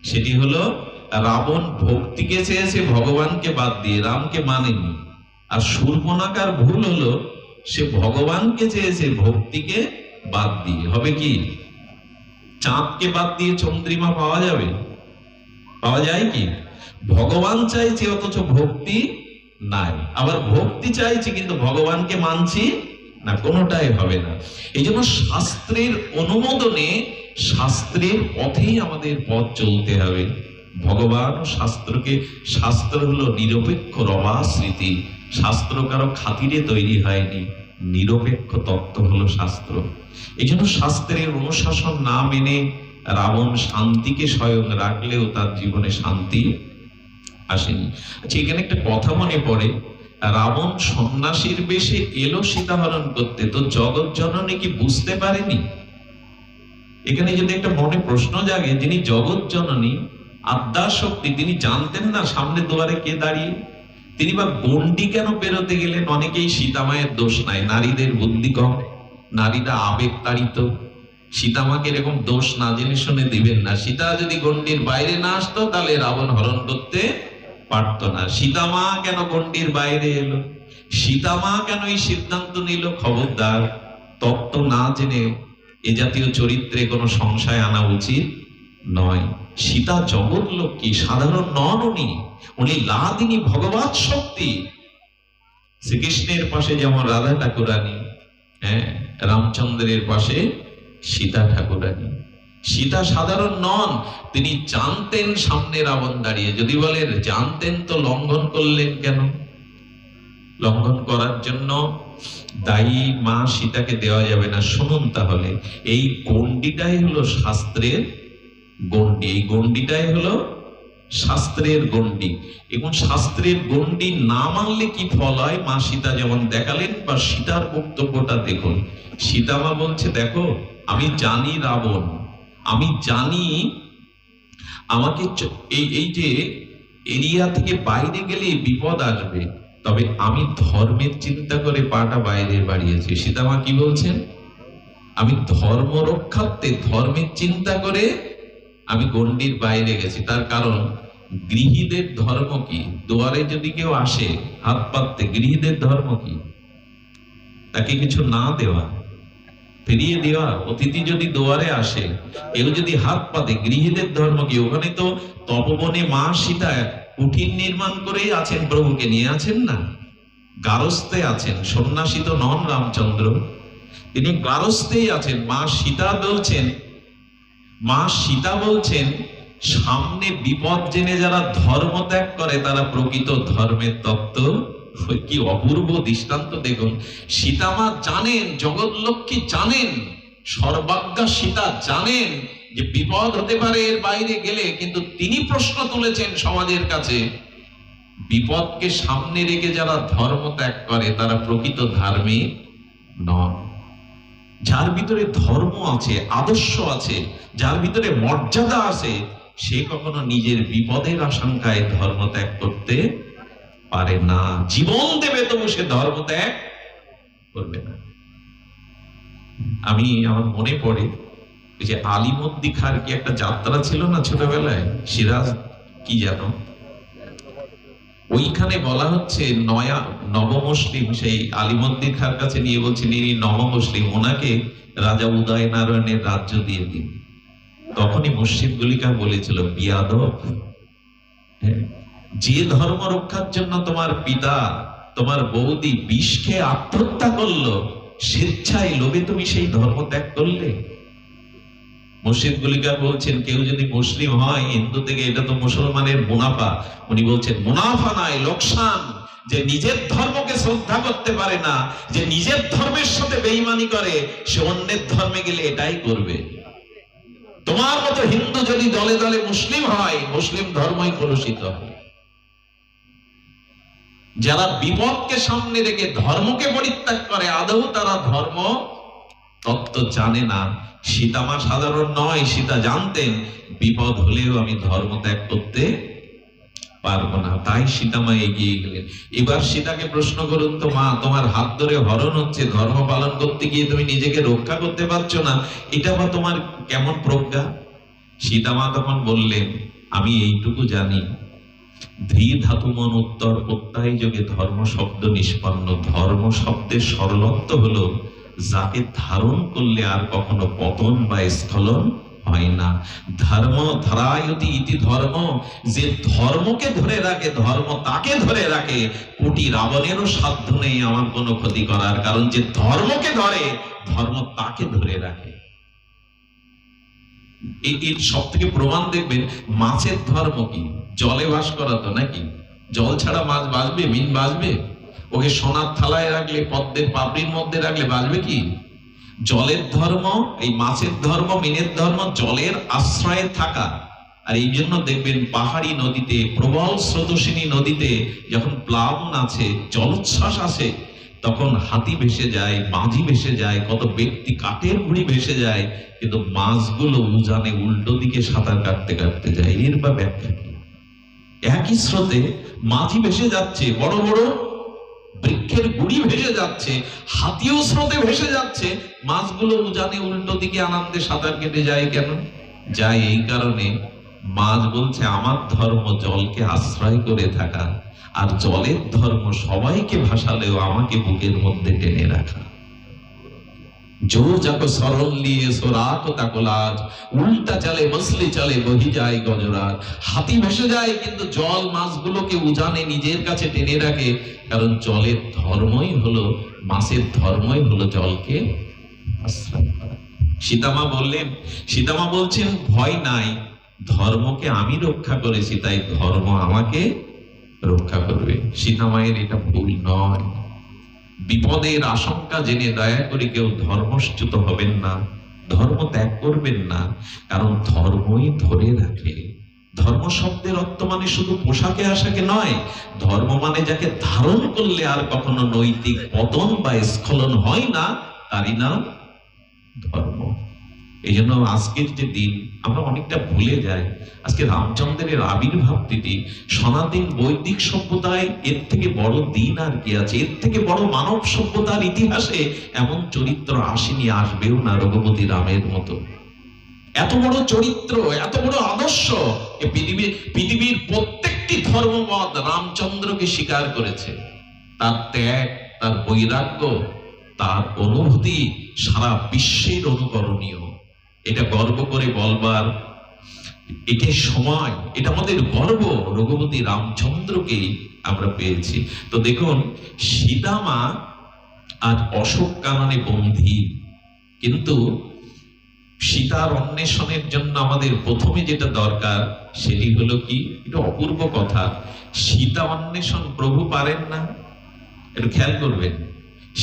সেটি হলো রাবণ ভক্তিকে চেয়েছে ভগবানকে বাদ দিয়ে, রামকে মানেনি। আর শূর্পণখার ভুল হলো সে ভগবানকে চেয়েছে ভক্তিকে বাদ দিয়ে। হবে কি? চাঁদকে বাদ দিয়ে চন্দ্রিমা পাওয়া যাবে? পাওয়া যায় কি? ভগবান চাইছে অথচ ভক্তি নাই, আবার ভক্তি চাইছি কিন্তু ভগবানকে মানছি না, কোনোটাই হবে না। এই জন্য শাস্ত্রের অনুমোদনে, শাস্ত্রের পথেই আমাদের পথ চলতে হবে। ভগবান শাস্ত্রকে, শাস্ত্র হলো নিরপেক্ষ রবাস্মৃতি। শাস্ত্র কারো খাতিরে তৈরি হয়নি, নিরপেক্ষ তত্ত্ব হলো শাস্ত্র। এই জন্য শাস্ত্রের অনুশাসন না মেনে রাবণ শান্তিকে স্বয়ং রাখলেও তার জীবনে শান্তি আসেনি। আচ্ছা, এখানে একটা কথা মনে পড়ে, রাবণ সন্ন্যাসীর বেশে এলো সীতাহরণ করতে, তো জগৎ জননী কি বুঝতে পারেনি? এখানে যদি একটা মনে প্রশ্ন জাগে, যিনি জগৎ জননী, আদ্যাশক্তি, তিনি জানতেন না সামনে দুয়ারে কে দাঁড়িয়ে? তিনি বা গন্ডি কেন পেরোতে গেলেন? অনেকেই সীতামায়ের দোষ নাই, নারীদের বুদ্ধি কম, নারীরা আবেগ তাড়িত। সীতামাকে এরকম দোষ না জেনে শুনে দিবেন না। সীতা যদি গন্ডির বাইরে না আসতো তাহলে রাবণ হরণ করতে পারত না। সীতামা কেন গন্ডির বাইরে এলো? সীতামা কেন এই সিদ্ধান্ত নিল? খবরদার, তত্ত্ব না জেনে এ জাতীয় চরিত্রে কোনো সংশয় আনা উচিত নয়। সীতা জগৎ লক্ষ্মী, সাধারণ নন উনি। উনি লাদিনী ভগবত শক্তি। শ্রীকৃষ্ণের পাশে যেমন রাধা ঠাকুরানী, রামচন্দ্রের পাশে সীতা ঠাকুরানী। সীতা সাধারণ নন, তিনি জানতেন সামনে রাবণ দাঁড়িয়ে। যদি বলেন জানতেন তো লঙ্ঘন করলেন কেন? লঙ্ঘন করার জন্য দায়ী মা সীতাকে দেওয়া যাবে না। শুনুন তাহলে, এই গণ্ডিটাই হলো শাস্ত্রের গণ্ডি, এই গণ্ডিটাই হলো শাস্ত্রের গণ্ডি। এবং শাস্ত্রের গণ্ডি না মানলে কি ফল হয় মা সীতা যেমন দেখালেন, বা সীতার বক্তব্যটা দেখুন। সীতামা বলছে, দেখো আমি জানি রাবণ, আমি জানি আমাকে এই যে এরিয়া থেকে বাইরে গেলে বিপদ আসবে, তবে আমি ধর্মের চিন্তা করে পাটা বাইরে বাড়িয়েছি। সীতামা কি বলছেন? আমি ধর্ম রক্ষার্থে, ধর্মের চিন্তা করে আমি গণ্ডির বাইরে গেছি। তার কারণ গৃহীদের ধর্ম কি? দুয়ারে যদি কেউ আসে হাত পাততে, গৃহীদের ধর্ম কি? তাকে কিছু না দেওয়া, ফিরিয়ে দেওয়া। অতিথি যদি দুয়ারে আসে, কেউ যদি হাত পাতে, গৃহীদের ধর্ম কি? ওখানে তো তপবনে মা সীতা কুঠির নির্মাণ করেই আছেন, প্রভুকে নিয়ে আছেন না, গারস্থে আছেন। সন্ন্যাসী তো নন রামচন্দ্র, তিনি গারস্থেই আছেন। মা সীতা বলছেন সামনে বিপদ জেনে যারা ধর্ম ত্যাগ করে তারা প্রকৃত ধর্মের তত্ত্ব। কি অপূর্ব দৃষ্টান্ত দেখুন। সীতামা জানেন, জগৎ লক্ষ্মী জানেন, সর্বাজ্ঞা সীতা জানেন যে বিপদ হতে পারে এর বাইরে গেলে, কিন্তু তিনি প্রশ্ন তুলেছেন সমাজের কাছে বিপদকে সামনে রেখে যারা ধর্ম ত্যাগ করে তারা প্রকৃত ধার্মিক নন। যার ভিতরে ধর্ম আছে, আদর্শ আছে, যার ভিতরে মর্যাদা আছে, সে কখনো নিজের বিপদের আশঙ্কায় ধর্ম ত্যাগ করতে পারে না। জীবন দেবে তবু সে ধর্ম ত্যাগ করবে না। আমার মনে পড়ে ওই যে আলিমুদ্দি খার কি একটা যাত্রা ছিল না ছোটবেলায়, সিরাজ কি জানো, ওইখানে বলা হচ্ছে নবমুসলিম সেই আলিমুদ্দিন খার কাছে নিয়ে বলছেন ইনি নবমুসলিম, ওনাকে রাজা উদয় নারায়ণের রাজ্য দিয়ে দিন। তখনই মুর্শিদ গুলিকা বলেছিল, বিয়াদব, যে ধর্ম রক্ষার জন্য তোমার পিতা তোমার বৌদি বিষ খেয়ে আত্মহত্যা করলো, স্বেচ্ছায় লোভে তুমি সেই ধর্ম ত্যাগ করলে। মুর্শিদ গুলিকার বলছেন কেউ যদি মুসলিম হয় হিন্দু থেকে, এটা তো মুসলমানের মুনাফা। উনি বলছেন মুনাফা নয়, লোকসান। যে নিজের ধর্মকে শ্রদ্ধা করতে পারে না, যে নিজের ধর্মের সাথে বেঈমানি করে, সে অন্যের ধর্মে গেলে এটাই করবে। তোমার মতো হিন্দু যদি দলে দলে মুসলিম হয়, মুসলিম ধর্মই কলুষিত হবে। যারা বিপদকে সামনে রেখে ধর্মকে পরিত্যাগ করে, আদৌ তারা ধর্ম তত্ত্ব জানে না। সীতামা সাধারণ নয়, সীতা জানতেন বিপদ হলেও আমি ধর্ম ত্যাগ করতে পারবো না, তাই সীতামা এগিয়ে গেলেন। এবার সীতাকে প্রশ্ন করুন তো, মা তোমার হাত ধরে হরণ হচ্ছে, ধর্ম পালন করতে গিয়ে তুমি নিজেকে রক্ষা করতে পারছো না, এটা বা তোমার কেমন প্রজ্ঞা? সীতামা তখন বললেন, আমি এইটুকু জানি, ধী ধাতু মন উত্তর প্রত্যয় যোগে ধর্ম শব্দ নিষ্পন্ন। ধর্ম শব্দের সরলত্ব হলো যাকে ধারণ করলে আর কখনো পতন বা স্খলন হয় না। ধর্ম ধারায়তি ইতি ধর্ম, যে ধর্মকে ধরে রাখে, ধর্ম তাকে ধরে রাখে। কোটি রাবণেরও সাধ্য নেই আমার কোনো ক্ষতি করার, কারণ যে ধর্মকে ধরে, ধর্ম তাকে ধরে রাখে। এর সব থেকে প্রমাণ দেখবেন, মাছের ধর্ম কি? জলে বাস করা তো নাকি? জল ছাড়া মাছ বাঁচবে? মিন বাঁচবে? ওকে সোনার থালায় রাখলে, পদ্মের পাপড়ির মধ্যে রাখলে বাঁচবে কি? জলের ধর্ম, এই মাছের ধর্ম, মিনের ধর্ম জলের আশ্রয়ে থাকা। আর এই জন্য দেখবেন পাহাড়ি নদীতে, প্রবল স্রোতস্বিনী নদীতে যখন প্লাবন আছে, জলোচ্ছ্বাস আসে, তখন হাতি ভেসে যায়, মাঝি ভেসে যায়, কত ব্যক্তি কাঠের গুঁড়ি ভেসে যায়, কিন্তু মাছগুলো উজানে উল্টো দিকে সাঁতার কাটতে কাটতে যায়। এর বা ব্যাখ্যা কি? একই স্রোতে মাঝি ভেসে যাচ্ছে, বড় বড় বৃক্ষের গুড়ি ভেসে যাচ্ছে, হাতিও স্রোতে ভেসে যাচ্ছে, মাছগুলো উজানে উল্টো দিকে আনন্দে সাঁতার কেটে যায়। কেন যায়? এই কারণে মাছ বলছে আমার ধর্ম জলকে আশ্রয় করে থাকা, আর জলের ধর্ম সবাইকে ভাসালেও আমাকে বুকের মধ্যে টেনে রাখা। जो जाको सरल लिए सोरात ताको लाज, उल्टा चले मसली चले बही যায় গজরাজ। হাতি ভেসে যায় কিন্তু জল মাছগুলোকে উজানে নিজের কাছে টেনে রাখে, কারণ জলের ধর্মই হলো, মাছের ধর্মই হলো জলকে আশ্রয় করা। সীতামা বলছেন ভয় নাই, ধর্মকে আমি রক্ষা করেছি, তাই ধর্ম আমাকে রক্ষা করবে। সীতামায়ের এটা ভুল নয়। বিপদের আশঙ্কা জেনে দয়া করে কেউ ধর্মচ্যুত হবেন না, ধর্ম ত্যাগ করবেন না, কারণ ধর্মই ধরে রাখে। ধর্ম শব্দের অর্থ মানে শুধু পোশাকে আশাকে নয়, ধর্ম মানে যাকে ধারণ করলে আর কখনো নৈতিক পতন বা স্খলন হয় না, তারই নাম ধর্ম। এই জন্য আজকের যে দিন আমরা অনেকটা ভুলে যাই। আজকে রামচন্দ্রের আবির্ভাব তিথি, সনাতন বৈদিক সভ্যতায় এর থেকে বড় দিন আর কি আছে? এর থেকে বড় মানব সভ্যতার ইতিহাসে এমন চরিত্র আসেনি, আসবেও না রঘুপতি রামের মতো। এত বড় চরিত্র, এত বড় আদর্শ, পৃথিবীর প্রত্যেকটি ধর্মমত রামচন্দ্রকে স্বীকার করেছে। তার ত্যাগ, তার বৈরাগ্য, তার অনুভূতি সারা বিশ্বের অনুকরণীয়। এটা গর্ব করে বলবার এটাই সময়, এটা আমাদের গর্ব। রঘুপতি রামচন্দ্রকে আমরা পেয়েছি। তো দেখুন, সীতামা আজ অশোক কাননে বন্দী, কিন্তু সীতার অন্বেষণের জন্য আমাদের প্রথমে যেটা দরকার সেটি হলো কি? এটা অপূর্ব কথা। সীতা অন্বেষণ প্রভু পারেন না, একটু খেয়াল করবেন।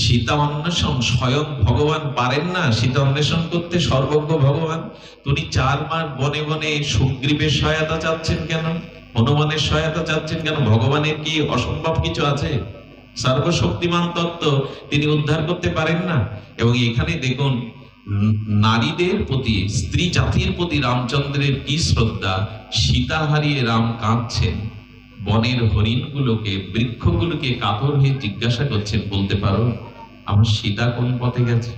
সীতা অন্বেষণ স্বয়ং ভগবান পারেন না সীতা অন্বেষণ করতে, সর্বজ্ঞ ভগবান। তিনি 4 মাস বনে বনে সুগ্রীবের সহায়তা চাচ্ছেন কেন? হনুমানের সহায়তা চাচ্ছেন কেন? ভগবানের কি অসম্ভব কিছু আছে? সর্বশক্তিমান তত্ত্ব, তিনি উদ্ধার করতে পারেন না? এবং এখানে দেখুন, নারীদের প্রতি, স্ত্রী জাতির প্রতি রামচন্দ্রের কি শ্রদ্ধা। সীতা হারিয়ে রাম কাঁদছেন, বনের হরিণগুলোকে, বৃক্ষগুলোকে কাতর হয়ে জিজ্ঞাসা করছেন, বলতে পারো আমার সীতা কোন পথে গেছে?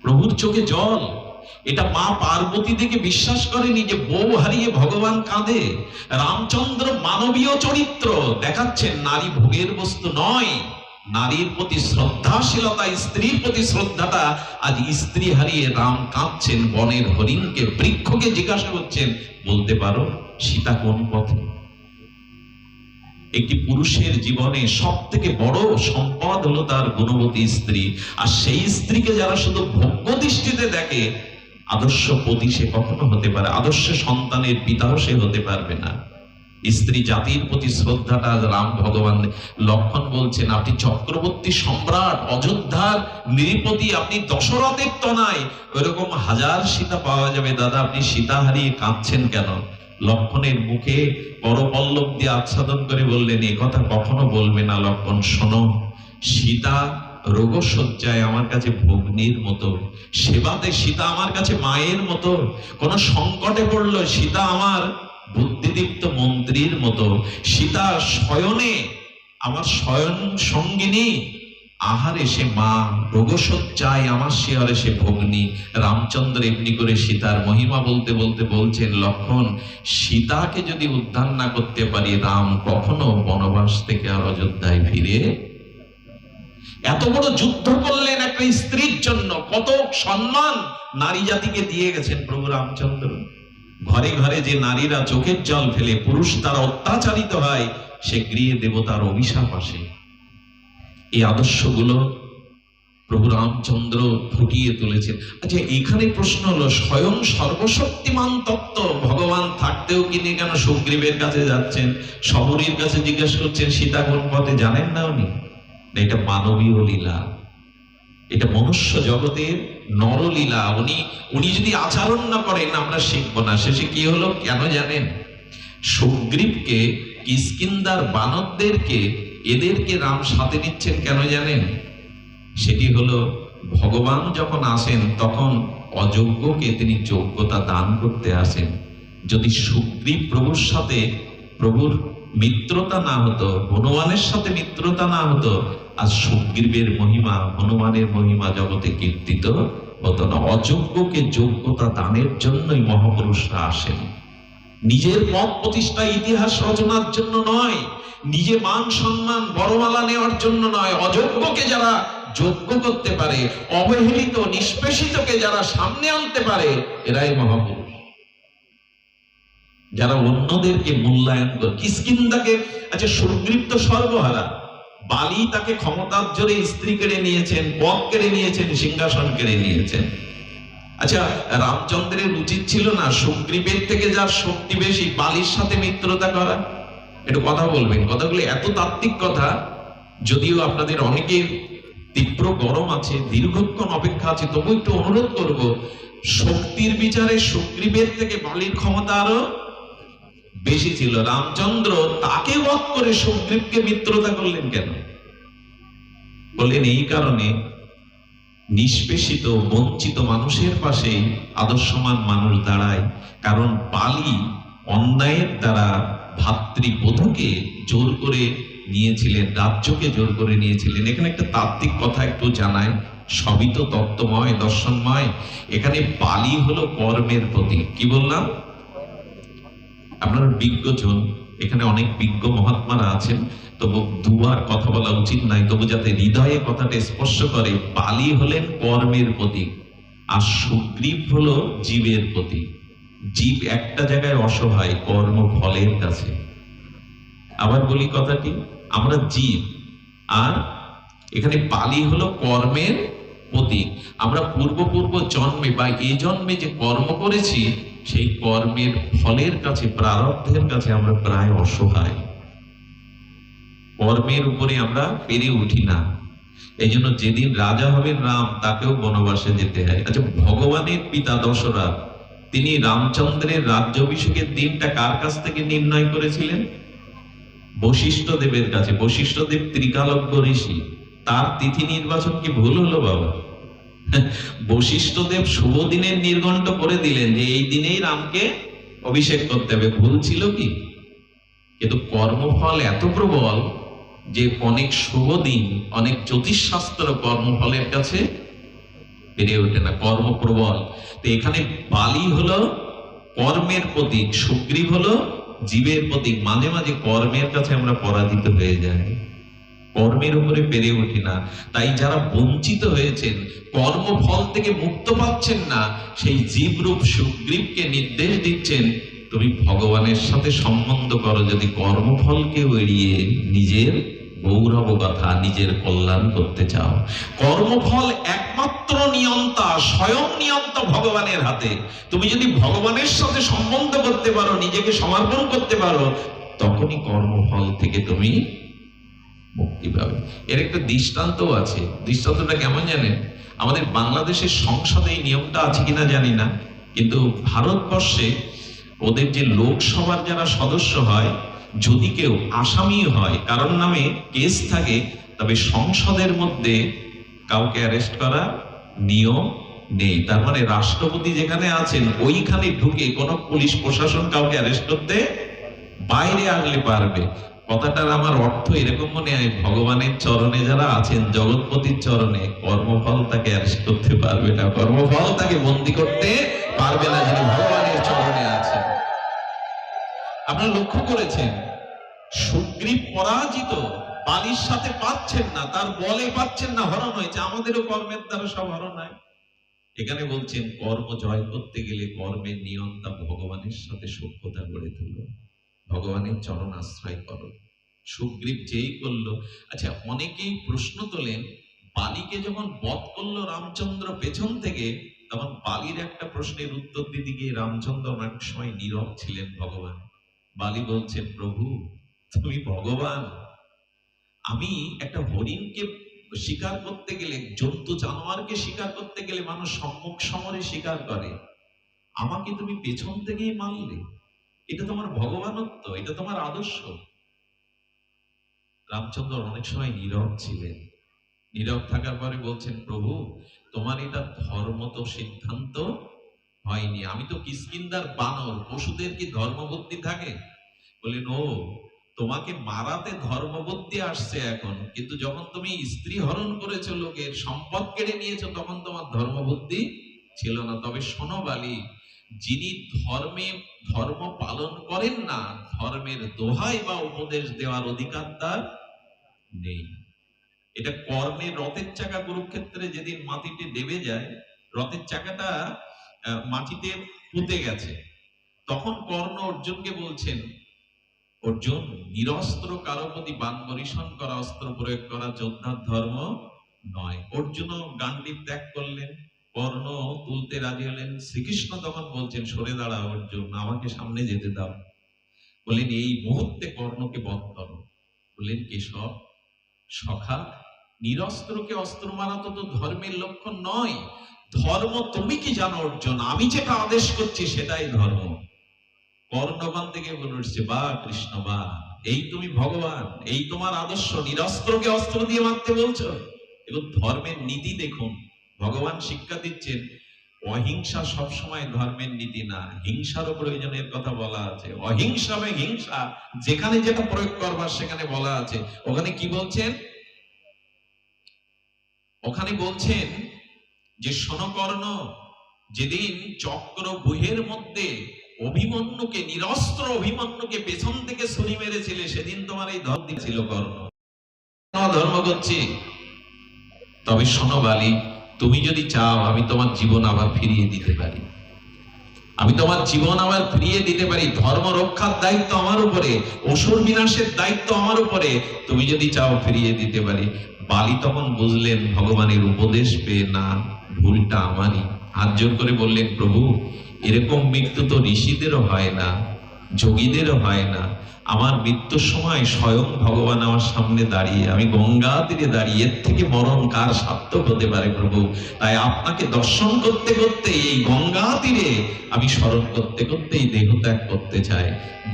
প্রভুর চোখে জল। এটা মা পার্বতী থেকে বিশ্বাস করেনি যে বউ হারিয়ে ভগবান কাঁদে। রামচন্দ্র মানবীয় চরিত্র দেখাচ্ছেন, নারী ভোগের বস্তু নয়। নারীর প্রতি শ্রদ্ধাশীলতা, স্ত্রীর প্রতি শ্রদ্ধাটা, আজ স্ত্রী হারিয়ে রাম কাঁদছেন, বনের হরিণকে, বৃক্ষকে জিজ্ঞাসা করছেন, বলতে পারো সীতা কোন পথে? একটি পুরুষের জীবনে সব থেকে বড় সম্পদ হলো তার গুণবতী স্ত্রী। আর সেই স্ত্রীকে যারা শুধু ভোগ্য দৃষ্টিতে দেখে, আদর্শ পতি সে কখনো হতে পারে, আদর্শ সন্তানের পিতাও সে হতে পারবে না। স্ত্রী জাতির প্রতি শ্রদ্ধাটা রাম ভগবান। লক্ষণ বলছেন, আপনি চক্রবর্তী সম্রাট, অযোধ্যার নৃপতি, আপনি দশরথের তনায়, ওইরকম হাজার সীতা পাওয়া যাবে, দাদা আপনি সীতা হারিয়ে কাঁদছেন কেন? লক্ষণের মুখে করপল্লব দিয়ে আচ্ছাদন করে বললেন, এ কথা কখনো বলবে না লক্ষণ, শোনো, সীতা রোগশয্যায় আমার কাছে ভগ্নীর মতো, সেবাতে সীতা আমার কাছে মায়ের মতো, কোন সংকটে পড়লো সীতা আমার বুদ্ধিদীপ্ত মন্ত্রীর মতো, সীতা শয়নে আমার শয়ন সঙ্গিনী, আহারে সে মা, রোগশয্যায় আমার শিয়রে সে ভগ্নী। রামচন্দ্র এমনি করে সীতার মহিমা বলতে বলতে বলছেন, লক্ষণ, সীতাকে যদি উদ্ধার না করতে পারি, রাম কখনো বনবাস থেকে আর অযোধ্যায় ফিরে। এত বড় যুদ্ধ করলেন একটা স্ত্রীর জন্য, কত সম্মান নারী জাতিকে দিয়ে গেছেন প্রভু রামচন্দ্র। ঘরে ঘরে যে নারীরা চোখের জল ফেলে, পুরুষ তারা অত্যাচারিত হয়, সে গৃহে দেবতার অভিশাপ আসে। এই আদর্শগুলো প্রভু রামচন্দ্র ফুটিয়ে তুলেছেন। আচ্ছা, এখানে প্রশ্ন হলো, স্বয়ং সর্বশক্তিমান তত্ত্ব ভগবান থাকতেও তিনি কেন সুগ্রীবের কাছে যাচ্ছেন, শবরীর কাছে জিজ্ঞাসা করছেন সীতা কোন পথে? জানেন না উনি? এটা মানবীয় লীলা, এটা মনুষ্য জগতের নরলীলা। উনি যদি আচরণ না করেন আমরা শিখবো না। শেষে কি হলো কেন জানেন? সুগ্রীবকে, কিষ্কিন্ধার বানরদেরকে, এদেরকে রাম সাথে নিচ্ছেন কেন জানেন? সেটি হলো, ভগবান যখন আসেন তখন অযোগ্যকে তিনি যোগ্যতা দান করতে আসেন। যদি সুগ্রীব প্রভুর সাথে, প্রভুর মিত্রতা না হতো, হনুমানের সাথে মিত্রতা না হতো, আজ সুগ্রীবের মহিমা, হনুমানের মহিমা জগতে কীর্তিত হতো না। অযোগ্যকে যোগ্যতা দানের জন্যই মহাপুরুষরা আসেন। নিজের পদ প্রতিষ্ঠা, ইতিহাস রচনার জন্য নয়, নিজে মান সম্মান বড়মালা নেওয়ার জন্য নয়। অযোগ্যকে যারা যোগ্য করতে পারে, অবহেলিত নিষ্পেষিতকে যারা সামনে আনতে পারে, এরাই মহাপুরুষ। যারা অন্যদেরকে মূল্যায়ন করে। কিষ্কিন্ধাকে, আচ্ছা সুগ্রীব তো সর্বহারা, বালি তাকে ক্ষমতার জোরে স্ত্রী কেড়ে নিয়েছেন, পদ কেড়ে নিয়েছেন, সিংহাসন কেড়ে নিয়েছেন। আচ্ছা, রামচন্দ্রের উচিত ছিল না সুগ্রীবের থেকে যার শক্তি বেশি, বালির সাথে মিত্রতা করা? একটু কথা বলবেন, কথাগুলো এত তাত্ত্বিক কথা, যদিও আপনাদের অনেকের তীব্র গরম আছে, দীর্ঘক্ষণ অপেক্ষা আছে, তবু একটু অনুরোধ করব, শক্তির বিচারে সুগ্রীবের থেকে বালির ক্ষমতা আরো বেশি ছিল। রামচন্দ্র তাকে বধ করে সুগ্রীবকে মিত্রতা করলেন কেন? বললেন এই কারণে, নিষ্পেষিত বঞ্চিত মানুষের পাশে আদর্শমান মানুষ দাঁড়ায়। কারণ বালি অন্যায়ের দ্বারা ভাতৃবধূকে জোর করে নিয়েছিলেন, রাজ্যকে জোর করে নিয়েছিলেন। এখানে একটা তাত্ত্বিক কথা একটু জানায়, সবই তো তত্ত্বময়, দর্শনময়। এখানে বালি হলো কর্মের প্রতীক। কি বললাম? আপনারা বিজ্ঞজন, এখানে অনেক বিজ্ঞ মহাত্মারা আছেন, তবু দুবার কথা বলা উচিত নাই, তবু যাতে হৃদয়ে কথাটা স্পর্শ করে। বালি হলেন কর্মের প্রতীক, আর সুগ্রীব হলো জীবের প্রতীক। জীব একটা জায়গায় অসহায়, কর্ম ফলের কাছে। আবার বলি কথাটি, আমরা জীব, আর এখানে বালি হলো কর্মের প্রতীক। আমরা পূর্ব জন্মে বা এই জন্মে যে কর্ম করেছি, সেই কর্মের ফলের কাছে, প্রারব্ধের কাছে আমরা প্রায় অসহায়। কর্মের উপরে আমরা পেরে উঠি না। এই জন্য যেদিন রাজা হবেন রাম, তাকেও বনবাসে যেতে হয়। আচ্ছা, ভগবানের পিতা দশরথ তিনি রামচন্দ্রের রাজ্যাভিষেকের দিনটা কার কাছ থেকে নির্ণয় করেছিলেন? বশিষ্ঠ দেবের কাছে। বশিষ্ঠ দেব ত্রিকালজ্ঞ ঋষি, তার তিথি নির্বাচন কি ভুল হলো বাবা? বশিষ্ঠ দেব শুভ দিনের নির্ঘণ্ট করে দিলেন যে এই দিনেই রামকে অভিষেক করতে হবে, ভুল ছিল কি? কিন্তু কর্মফল এত প্রবল যে অনেক শুভ দিন, অনেক জ্যোতিষশাস্ত্র কর্মফলের কাছে পেরে ওঠে না, কর্ম প্রবল। তো এখানে বালি হলো কর্মের প্রতীক, সুগ্রীব হলো জীবের প্রতীক। মাঝে মাঝে কর্মের কাছে আমরা পরাজিত হয়ে যাই, কর্মের উপরে পেরে উঠি না। তাই যারা বঞ্চিত হয়েছেন, কর্মফল থেকে মুক্ত পাচ্ছেন না, সেই জীবরূপ সুগ্রীবকে নির্দেশ দিচ্ছেন, তুমি ভগবানের সাথে সম্বন্ধ করো যদি কর্মফলকে এড়িয়ে নিজের গৌরব কথা, নিজের কল্যাণ করতে চাও। কর্মফল একমাত্র নিয়ন্তা, স্বয়ং নিয়ন্তা ভগবানের হাতে। তুমি যদি ভগবানের সাথে সম্বন্ধ করতে পারো, নিজেকে সমর্পণ করতে পারো, তখনই কর্মফল থেকে তুমি মুক্তি পাবে। এর একটা দৃষ্টান্তও আছে। দৃষ্টান্তটা কেমন জানেন? আমাদের বাংলাদেশের সংসদে এই নিয়মটা আছে কিনা জানি না, কিন্তু ভারতবর্ষে ওদের যে লোকসভার যারা সদস্য হয়, যদি কেউ আসামি হয়, কারোর নামে কেস থাকে, তবে সংসদের মধ্যে কাউকে অ্যারেস্ট করা নিয়ম নেই। তার মানে রাষ্ট্রপতি যেখানে আছেন ওইখানে ঢুকে কোনো পুলিশ প্রশাসন কাউকে অ্যারেস্ট করতে বাইরে আসলে পারবে। কথাটার আমার অর্থ এরকম মনে হয়, ভগবানের চরণে যারা আছেন, জগৎপতির চরণে, কর্মফল তাকে অ্যারেস্ট করতে পারবে না, কর্মফল তাকে বন্দী করতে পারবে না, যিনি ভগবানের চরণে আছেন। আপনারা লক্ষ্য করেছেন সুগ্রীব পরাজিত, বালির সাথে পাচ্ছেন না, তার বলে পাচ্ছেন না, হরণ হয়েছে। আমাদেরও কর্মের দ্বারা সব হরণ হয়। এখানে বলছেন কর্ম জয় করতে গেলে কর্মের নিয়ন্তা ভগবানের সাথে সখ্যতা গড়ে তুলো, ভগবানের চরণ আশ্রয় করো। সুগ্রীব যেই করলো। আচ্ছা, অনেকেই প্রশ্ন তোলেন, বালিকে যখন বধ করলো রামচন্দ্র পেছন থেকে, তখন বালির একটা প্রশ্নের উত্তর দিতে গিয়ে রামচন্দ্র অনেক সময় নীরব ছিলেন। ভগবান বালি বলছেন, প্রভু তুমি ভগবান, আমি একটা হরিণকে শিকার করতে গেলে, জন্তু জানোয়ারকে শিকার করতে গেলে মানুষ সম্মুখ সমরে শিকার করে, আমাকে তুমি পেছন থেকেই মারলে, এটা তোমার ভগবানত্ব, এটা তোমার আদর্শ। রামচন্দ্র অনেক সময় নীরব ছিলেন। নীরব থাকার পরে বলছেন, প্রভু তোমার এটা ধর্ম তো সিদ্ধান্ত হয়নি, আমি তো কিষ্কিন্ধার বানর, পশুদের কি ধর্মবুদ্ধি থাকে? বললেন, ও তোমাকে মারাতে ধর্মবুদ্ধি আসছে এখন, কিন্তু যখন তুমি স্ত্রী হরণ করেছো, লোকের সম্পদ কেড়ে নিয়েছো, তখন তোমার ধর্মবুদ্ধি ছিল না। তবে শোনো বালি, যিনি ধর্ম পালন করেন না, ধর্মের দোহাই বা উপদেশ দেওয়ার অধিকার তার নেই। এটা কর্মের রথের চাকা কুরুক্ষেত্রে যেদিন মাটিতে দেবে যায়, রথের চাকাটা মাটিতে পুঁতে গেছে, তখন কর্ণ অর্জুনকে বলছেন, অর্জুন নিরস্ত্র কারো প্রতি বাণ বর্ষণ করা, অস্ত্র প্রয়োগ করা যোদ্ধার ধর্ম নয়। অর্জুন গান্ডীব ত্যাগ করলেন, কর্ণ তুলতে রাজি হলেন। শ্রীকৃষ্ণ তখন বলছেন, সরে দাঁড়াও অর্জুন, আমাকে সামনে যেতে দাও। বললেন, এই মুহূর্তে কর্ণকে বধ করো। বললেন, কেশব সখা, নিরস্ত্রকে অস্ত্র মারা তো ধর্মের লক্ষণ নয়। ধর্ম তুমি কি জানো অর্জুন? আমি যেটা আদেশ করছি সেটাই ধর্ম। কর্ণবান থেকে বলে উঠছে, বা কৃষ্ণ বা, এই তুমি ভগবান, এই তোমার আদর্শ, নিরস্ত্রকে অস্ত্র দিয়ে মারতে বলছো? এবং ধর্মের নীতি দেখুন, ভগবান শিক্ষা দিচ্ছেন, অহিংসা সবসময় ধর্মের নীতি না, হিংসারও প্রয়োজনের কথা বলা আছে। অহিংসা বা হিংসা, যেখানে যেটা প্রয়োগ করবার সেখানে বলা আছে। ওখানে কি বলছেন? ওখানে বলছেন যে শোনকর্ণ, যেদিন চক্রব্যূহের মধ্যে অভিমন্যুকে, নিরস্ত্র অভিমন্যুকে পেছন থেকে ছুরি মেরেছিলে, সেদিন তোমার এই ধর্ম ছিল কর্ণ। ধর্ম করছি। তবে শোনো বালি, তুমি যদি চাও আমি তোমার জীবন আবার ফিরিয়ে দিতে পারি, আমি তোমার জীবন আবার ফিরিয়ে দিতে পারি। ধর্ম রক্ষার দায়িত্ব আমার উপরে, অসুর বিনাশের দায়িত্ব আমার উপরে, তুমি যদি চাও ফিরিয়ে দিতে পারি। বালি তখন বুঝলেন ভগবানের উপদেশ পেয়ে না, ভুলটা আমারই। হাত জোর করে বললেন, প্রভু এরকম মৃত্যু তো ঋষিদেরও হয় না, যোগীদেরও হয় না। আমার মৃত্যুর সময় স্বয়ং ভগবান আমার সামনে দাঁড়িয়ে, আমি গঙ্গা তীরে দাঁড়িয়ে, এর থেকে মরণ কার সার্থক হতে পারে প্রভু? তাই আপনাকে দর্শন করতে করতে এই গঙ্গা তীরে আমি স্মরণ করতে করতেই দেহত্যাগ করতে চাই।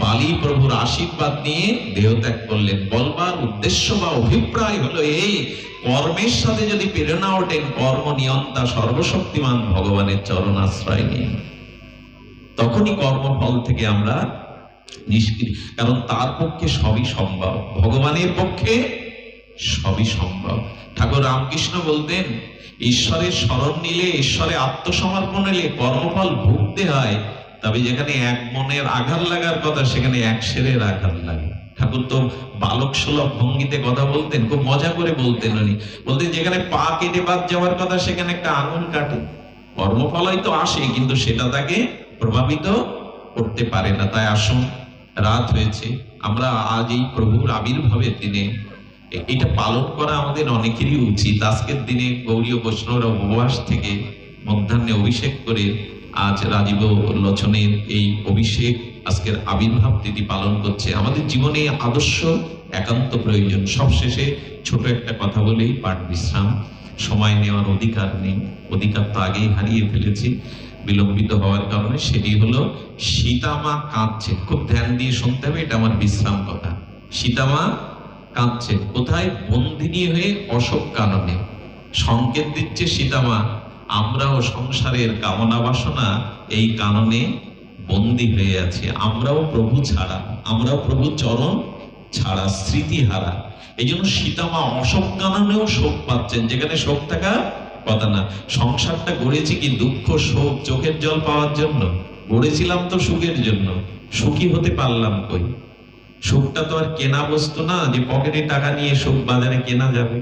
বালি প্রভুর আশীর্বাদ নিয়ে দেহত্যাগ করলেন। বলবার উদ্দেশ্য বা অভিপ্রায় হলো এই, কর্মের সাথে যদি প্রেরণা ওঠেন, কর্ম নিয়ন্তা সর্বশক্তিমান ভগবানের চরণ আশ্রয় নিন, তখনই কর্মফল থেকে আমরা নিষ্ক্রিয়। কারণ তার পক্ষে সবই সম্ভব, ভগবানের পক্ষে সবই সম্ভব। ঠাকুর রামকৃষ্ণ বলতেন, ঈশ্বরের শরণ নিলে, ঈশ্বরে আত্মসমর্পণ নিলে কর্মফল ভুগতে হয়, তবে যেখানে এক মনের আঘাত লাগার কথা সেখানে এক সেরের আঘাত লাগে। ঠাকুর তো বালক সুলভ ভঙ্গিতে কথা বলতেন, খুব মজা করে বলতেন। উনি বলতেন, যেখানে পা কেটে বাদ যাওয়ার কথা সেখানে একটা আঙুল কাটে। কর্মফল হয়তো আসে, কিন্তু সেটা তাকে প্রভাবিত করতে পারে না। তাই আসুন, রাত হয়েছে, আমরা আজ এই প্রভুর আবির্ভাবের দিনে এটা পালন করা আমাদের অনেকেরই উচিত। আজকের দিনে গৌরীয় বৈষ্ণবরা উপবাস থেকে মধ্যাহ্নে অভিষেক করে আজ রাজীব লোচনের এই অভিষেক, আজকের আবির্ভাব তিথি পালন করছে। আমাদের জীবনে আদর্শ একান্ত প্রয়োজন। সবশেষে ছোট একটা কথা বলেই পাঠ বিশ্রাম, সময় নেওয়ার অধিকার নেই, অধিকার তো আগেই হারিয়ে ফেলেছি বিলম্বিত হওয়ার কারণে। সেটি হলো, সীতামা কাঁদছে। খুব ধ্যান দিয়ে শুনতে হবে, এটা আমার বিশ্রাম কথা। সীতামা কাঁদছে কোথায়? বন্দিনী হয়ে অশোক কাননে। সংকেত দিচ্ছে সীতামা, আমরাও সংসারের কামনা বাসনা এই কাননে বন্দী হয়ে আছি। আমরাও প্রভু ছাড়া, আমরাও প্রভু চরণ ছাড়া স্মৃতিহারা। এই জন্য সীতামা অশোক কাননেও শোক পাচ্ছেন, যেখানে শোক থাকা কথা না। সংসারটা গড়েছি কি দুঃখ, শোক, চোখের জল পাওয়ার জন্য? গড়েছিলাম তো সুখের জন্য। সুখী হতে পারলাম কই? সুখটা তো আর কেনা বস্তু না যে পকেটে টাকা নিয়ে সুখ বাজারে কেনা যাবে।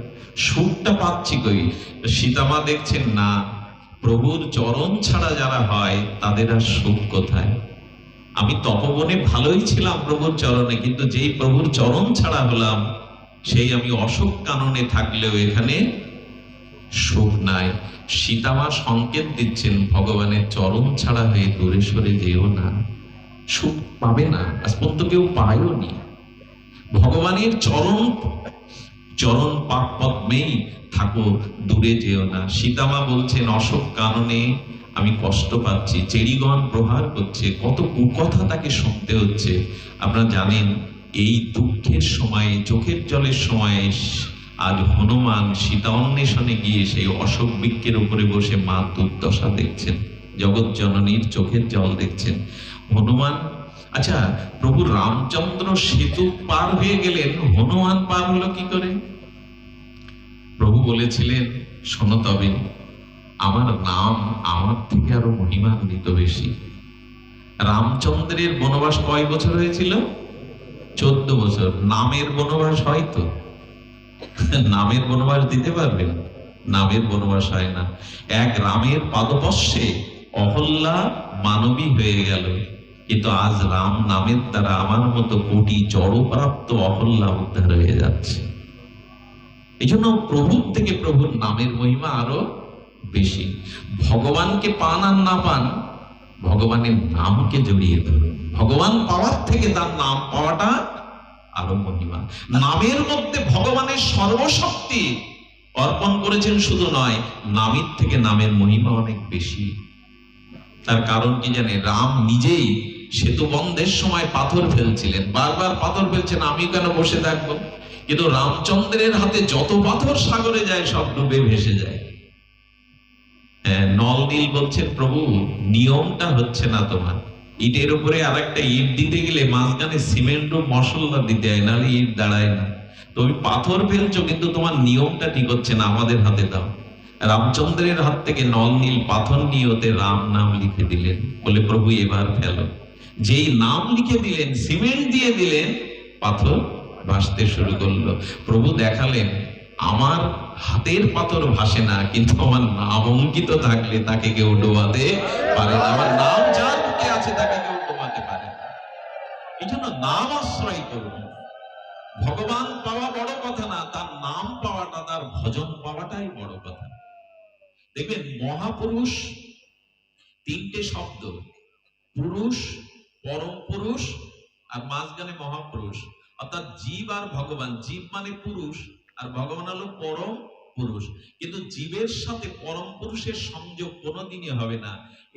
সুখটা পাচ্ছি কই? সীতামা দেখছেন না, প্রভুর চরণ ছাড়া যারা হয় তাদের আর সুখ কোথায়? আমি তপবনে ভালোই ছিলাম প্রভুর চরণে, কিন্তু যেই প্রভুর চরণ ছাড়া হলাম, সেই আমি অশোক কাননে থাকলেও এখানে সুখ নাই। সীতামা সংকেত দিচ্ছেন, ভগবানের চরণ ছাড়া হয়ে দূরে সরে যেও না, সুখ পাবে না। আজ পর্যন্ত কেউ পায়ও নি। ভগবানের চরণ পাক পদ্মেই থাকো, দূরে যেও না। সীতামা বলছেন, অশোক কাননে আমি কষ্ট পাচ্ছি, চেরিগণ প্রহার করছে, কত কুকথা তাকে শুনতে হচ্ছে। আপনারা জানেন, এই দুঃখের সময়ে, চোখের জলের সময়ে আজ হনুমান সীতা অন্বেষণে গিয়ে সেই অশোক বৃক্ষের উপরে বসে মা দুর্দশা দেখছেন, জগৎ জননীর চোখের জল দেখছেন। হনুমান, আচ্ছা, প্রভু রামচন্দ্র সেতু পার হয়ে গেলেন, হনুমান পার হলো কি করে? প্রভু বলেছিলেন, শোনো তবে, আমার নাম আমার থেকে আরো মহিমান্বিত বেশি। রামচন্দ্রের বনবাস কয় বছর হয়েছিল? 14 বছর। নামের বনবাস হয়তো, নামের বনবাস দিতে পারবেন? নামের বনবাস হয় না। এক রামের পাদপস্যে অহল্যা মানবী হয়ে গেল, কিন্তু আজ রাম নামের দ্বারা আমার মতো কোটি জড়প্রাপ্ত অহল্যা উদ্ধার হয়ে যাচ্ছে। এই জন্য প্রভুর থেকে প্রভুর নামের মহিমা আরো বেশি। ভগবানকে পান আর না পান, ভগবানের নামকে জড়িয়ে ধরুন। ভগবান পাওয়ার থেকে তার নাম পাওয়াটা আরো মহিমা। নামের মধ্যে ভগবানের সর্বশক্তি অর্পণ করেছেন শুধু নয়, নামের থেকে নামের মহিমা অনেক বেশি। তার কারণ কি জানে? রাম নিজেই সেতু বন্ধের সময় পাথর ফেলছিলেন, বারবার পাথর ফেলছেন, আমি কেন বসে থাকবো? কিন্তু রামচন্দ্রের হাতে যত পাথর সাগরে যায় সব ডুবে ভেসে যায়। নল নীল বলছেন, প্রভু নিয়মটা হচ্ছে না তোমার। ইটের উপরে আর একটা ইট দিতে গেলে মাঝখানে সিমেন্ট ও মশলা দিতে হয়, নাহলে ইট দাঁড়ায় না। তুমি পাথর ফেলছো, কিন্তু তোমার নিয়মটা ঠিক হচ্ছে না, আমাদের হাতে দাও। রামচন্দ্রের হাত থেকে নল নীল পাথর নিয়ে ওতে রাম নাম লিখে দিলেন, বলে প্রভু এবার ফেলো। যেই নাম লিখে দিলেন, সিমেন্ট দিয়ে দিলেন, পাথর ভাসতে শুরু করলো। প্রভু দেখালেন, আমার হাতের পাথর ভাসে না, কিন্তু আমার নাম অঙ্কিত থাকলে তাকে কেউ ডোবাতে পারে না। আমার নাম যার মুখে আছে তাকে কেউ ডোবাতে পারে না। এই জন্য নাম আশ্রয় করুন। ভগবান পাওয়া বড় কথা না, তার নাম পাওয়াটা, তার ভজন পাওয়াটাই বড় কথা। দেখবেন, মহাপুরুষ, 3টে শব্দ, পুরুষ, পরম পুরুষ, আর মাঝখানে মহাপুরুষ, অর্থাৎ জীব আর ভগবান। জীব মানে পুরুষ, আর ভগবান হলো পরম পুরুষ। কিন্তু জীবের সাথে পরম পুরুষের সংযোগ কোনোদিনই হবে না।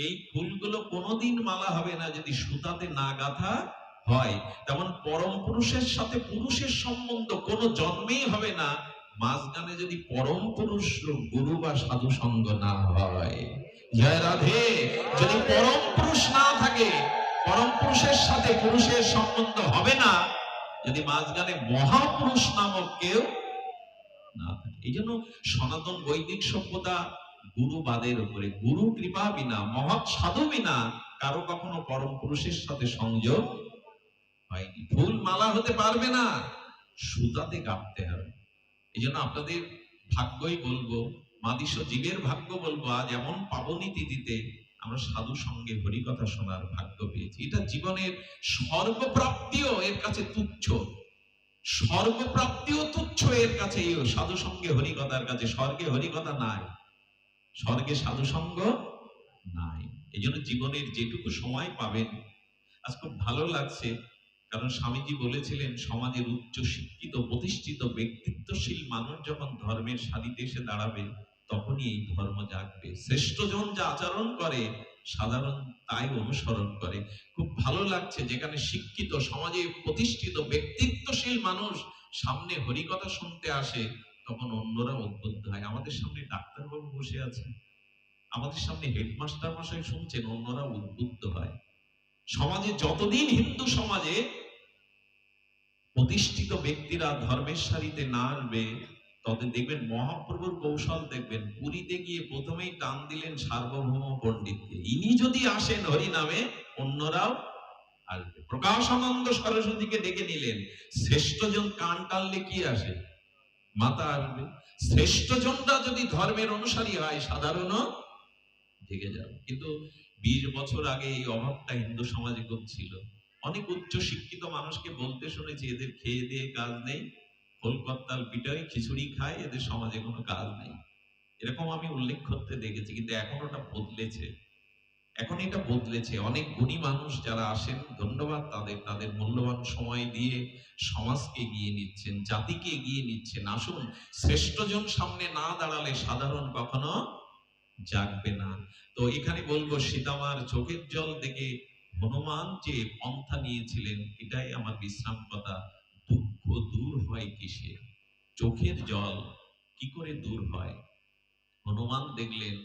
এই ফুলগুলো কোনোদিন মালা হবে না যদি সুতাতে না গাঁথা হয়। তেমন পরম পুরুষের সাথে পুরুষের সম্বন্ধ কোনো জন্মেই হবে না মাঝখানে যদি পরম পুরুষ গুরু বা সাধু সঙ্গ না হয়। জয় রাধে। যদি পরম পুরুষ না থাকে, পরম পুরুষের সাথে পুরুষের সম্বন্ধ হবে না যদি মাঝখানে মহাপুরুষ নামক কেউ না থাকে। এই জন্য সনাতন বৈদিক সভ্যতা গুরুবাদের উপরে, গুরু কৃপা বিনা, মহৎ সাধু বিনা কারো কখনো পরম পুরুষের সাথে সংযোগ হয়নি। ফুল মালা হতে পারবে না, সুতাতে গাঁথতে হবে। এই জন্য আপনাদের ভাগ্যই বলবো, মাদিস জীবের ভাগ্য বলবো, আজ এমন পাবনী তিথিতে আমরা সাধু সঙ্গে হরিকথা শোনার ভাগ্য পেয়েছি। এটা জীবনের স্বর্গপ্রাপ্তিও এর কাছে তুচ্ছ, স্বর্গপ্রাপ্তিও তুচ্ছ এর কাছে। এই সাধু সঙ্গে হরিকথার কাছে স্বর্গে হরিকথা নাই, স্বর্গে সাধু সঙ্গ নাই। এই জন্য জীবনের যেটুকু সময় পাবেন, আজ খুব ভালো লাগছে, কারণ স্বামীজি বলেছিলেন সমাজের উচ্চ শিক্ষিত প্রতিষ্ঠিত ব্যক্তিত্বশীল মানুষ যখন ধর্মের সারিতে এসে দাঁড়াবে তখনই এই ধর্ম জাগবে। শ্রেষ্ঠজন যা আচরণ করে সাধারণ তাই অনুসরণ করে। খুব ভালো লাগছে যেখানে শিক্ষিত সমাজে প্রতিষ্ঠিত ব্যক্তিত্বশীল মানুষ সামনে হরিকথা শুনতে আসে তখন অন্যরা উদ্বুদ্ধ হয়। আমাদের সামনে ডাক্তারবাবু বসে আছেন, আমাদের সামনে হেডমাস্টার মশাই শুনছেন, অন্যরা উদ্বুদ্ধ হয়। সমাজে যতদিন হিন্দু সমাজে প্রতিষ্ঠিত ব্যক্তিরা ধর্মের সারিতে না আসবে ততদিন দেখবেন মহাপ্রভুর কৌশল দেখবেন। পুরীতে গিয়ে প্রথমেই টান দিলেন সার্বভৌম পণ্ডিতকে, ইনি যদি আসেন হরি নামে অন্যরাও আসবে। প্রকাশানন্দ সরস্বতীকে ডেকে নিলেন, শ্রেষ্ঠজন কান টানলে কি আসে? মাতা আসবে। শ্রেষ্ঠজনরা যদি ধর্মের অনুসারী হয় সাধারণ জেগে যাবে। কিন্তু 20 বছর আগে এই অভাবটা হিন্দু সমাজে খুব ছিল। অনেক উচ্চ শিক্ষিত মানুষকে বলতে শুনেছি এদের খেয়ে দিয়ে কাজ নেই, কলকাতার পিঠায় খিচুড়ি খায়, এদের সমাজে কোনো কাজ নেই, এরকম আমি উল্লেখ করতে দেখেছি। কিন্তু এখন ওটা বদলেছে, এখন এটা বদলেছে। অনেক গুণী মানুষ যারা আসেন, ধন্যবাদ তাদের, তাদের মূল্যবান সময় দিয়ে সমাজকে এগিয়ে নিচ্ছেন, জাতিকে এগিয়ে নিচ্ছেন। আসুন, শ্রেষ্ঠজন সামনে না দাঁড়ালে সাধারণ কখনো জাগবে না। তো এখানে বলবো সীতামার চোখের জল দেখে হনুমান যে পন্থা নিয়েছিলেন এটাই আমার বিশ্রাম কথা। দুঃখ দূর হয় কিসে? চোখের জল কি করে দূর হয়? হনুমান দেখলেন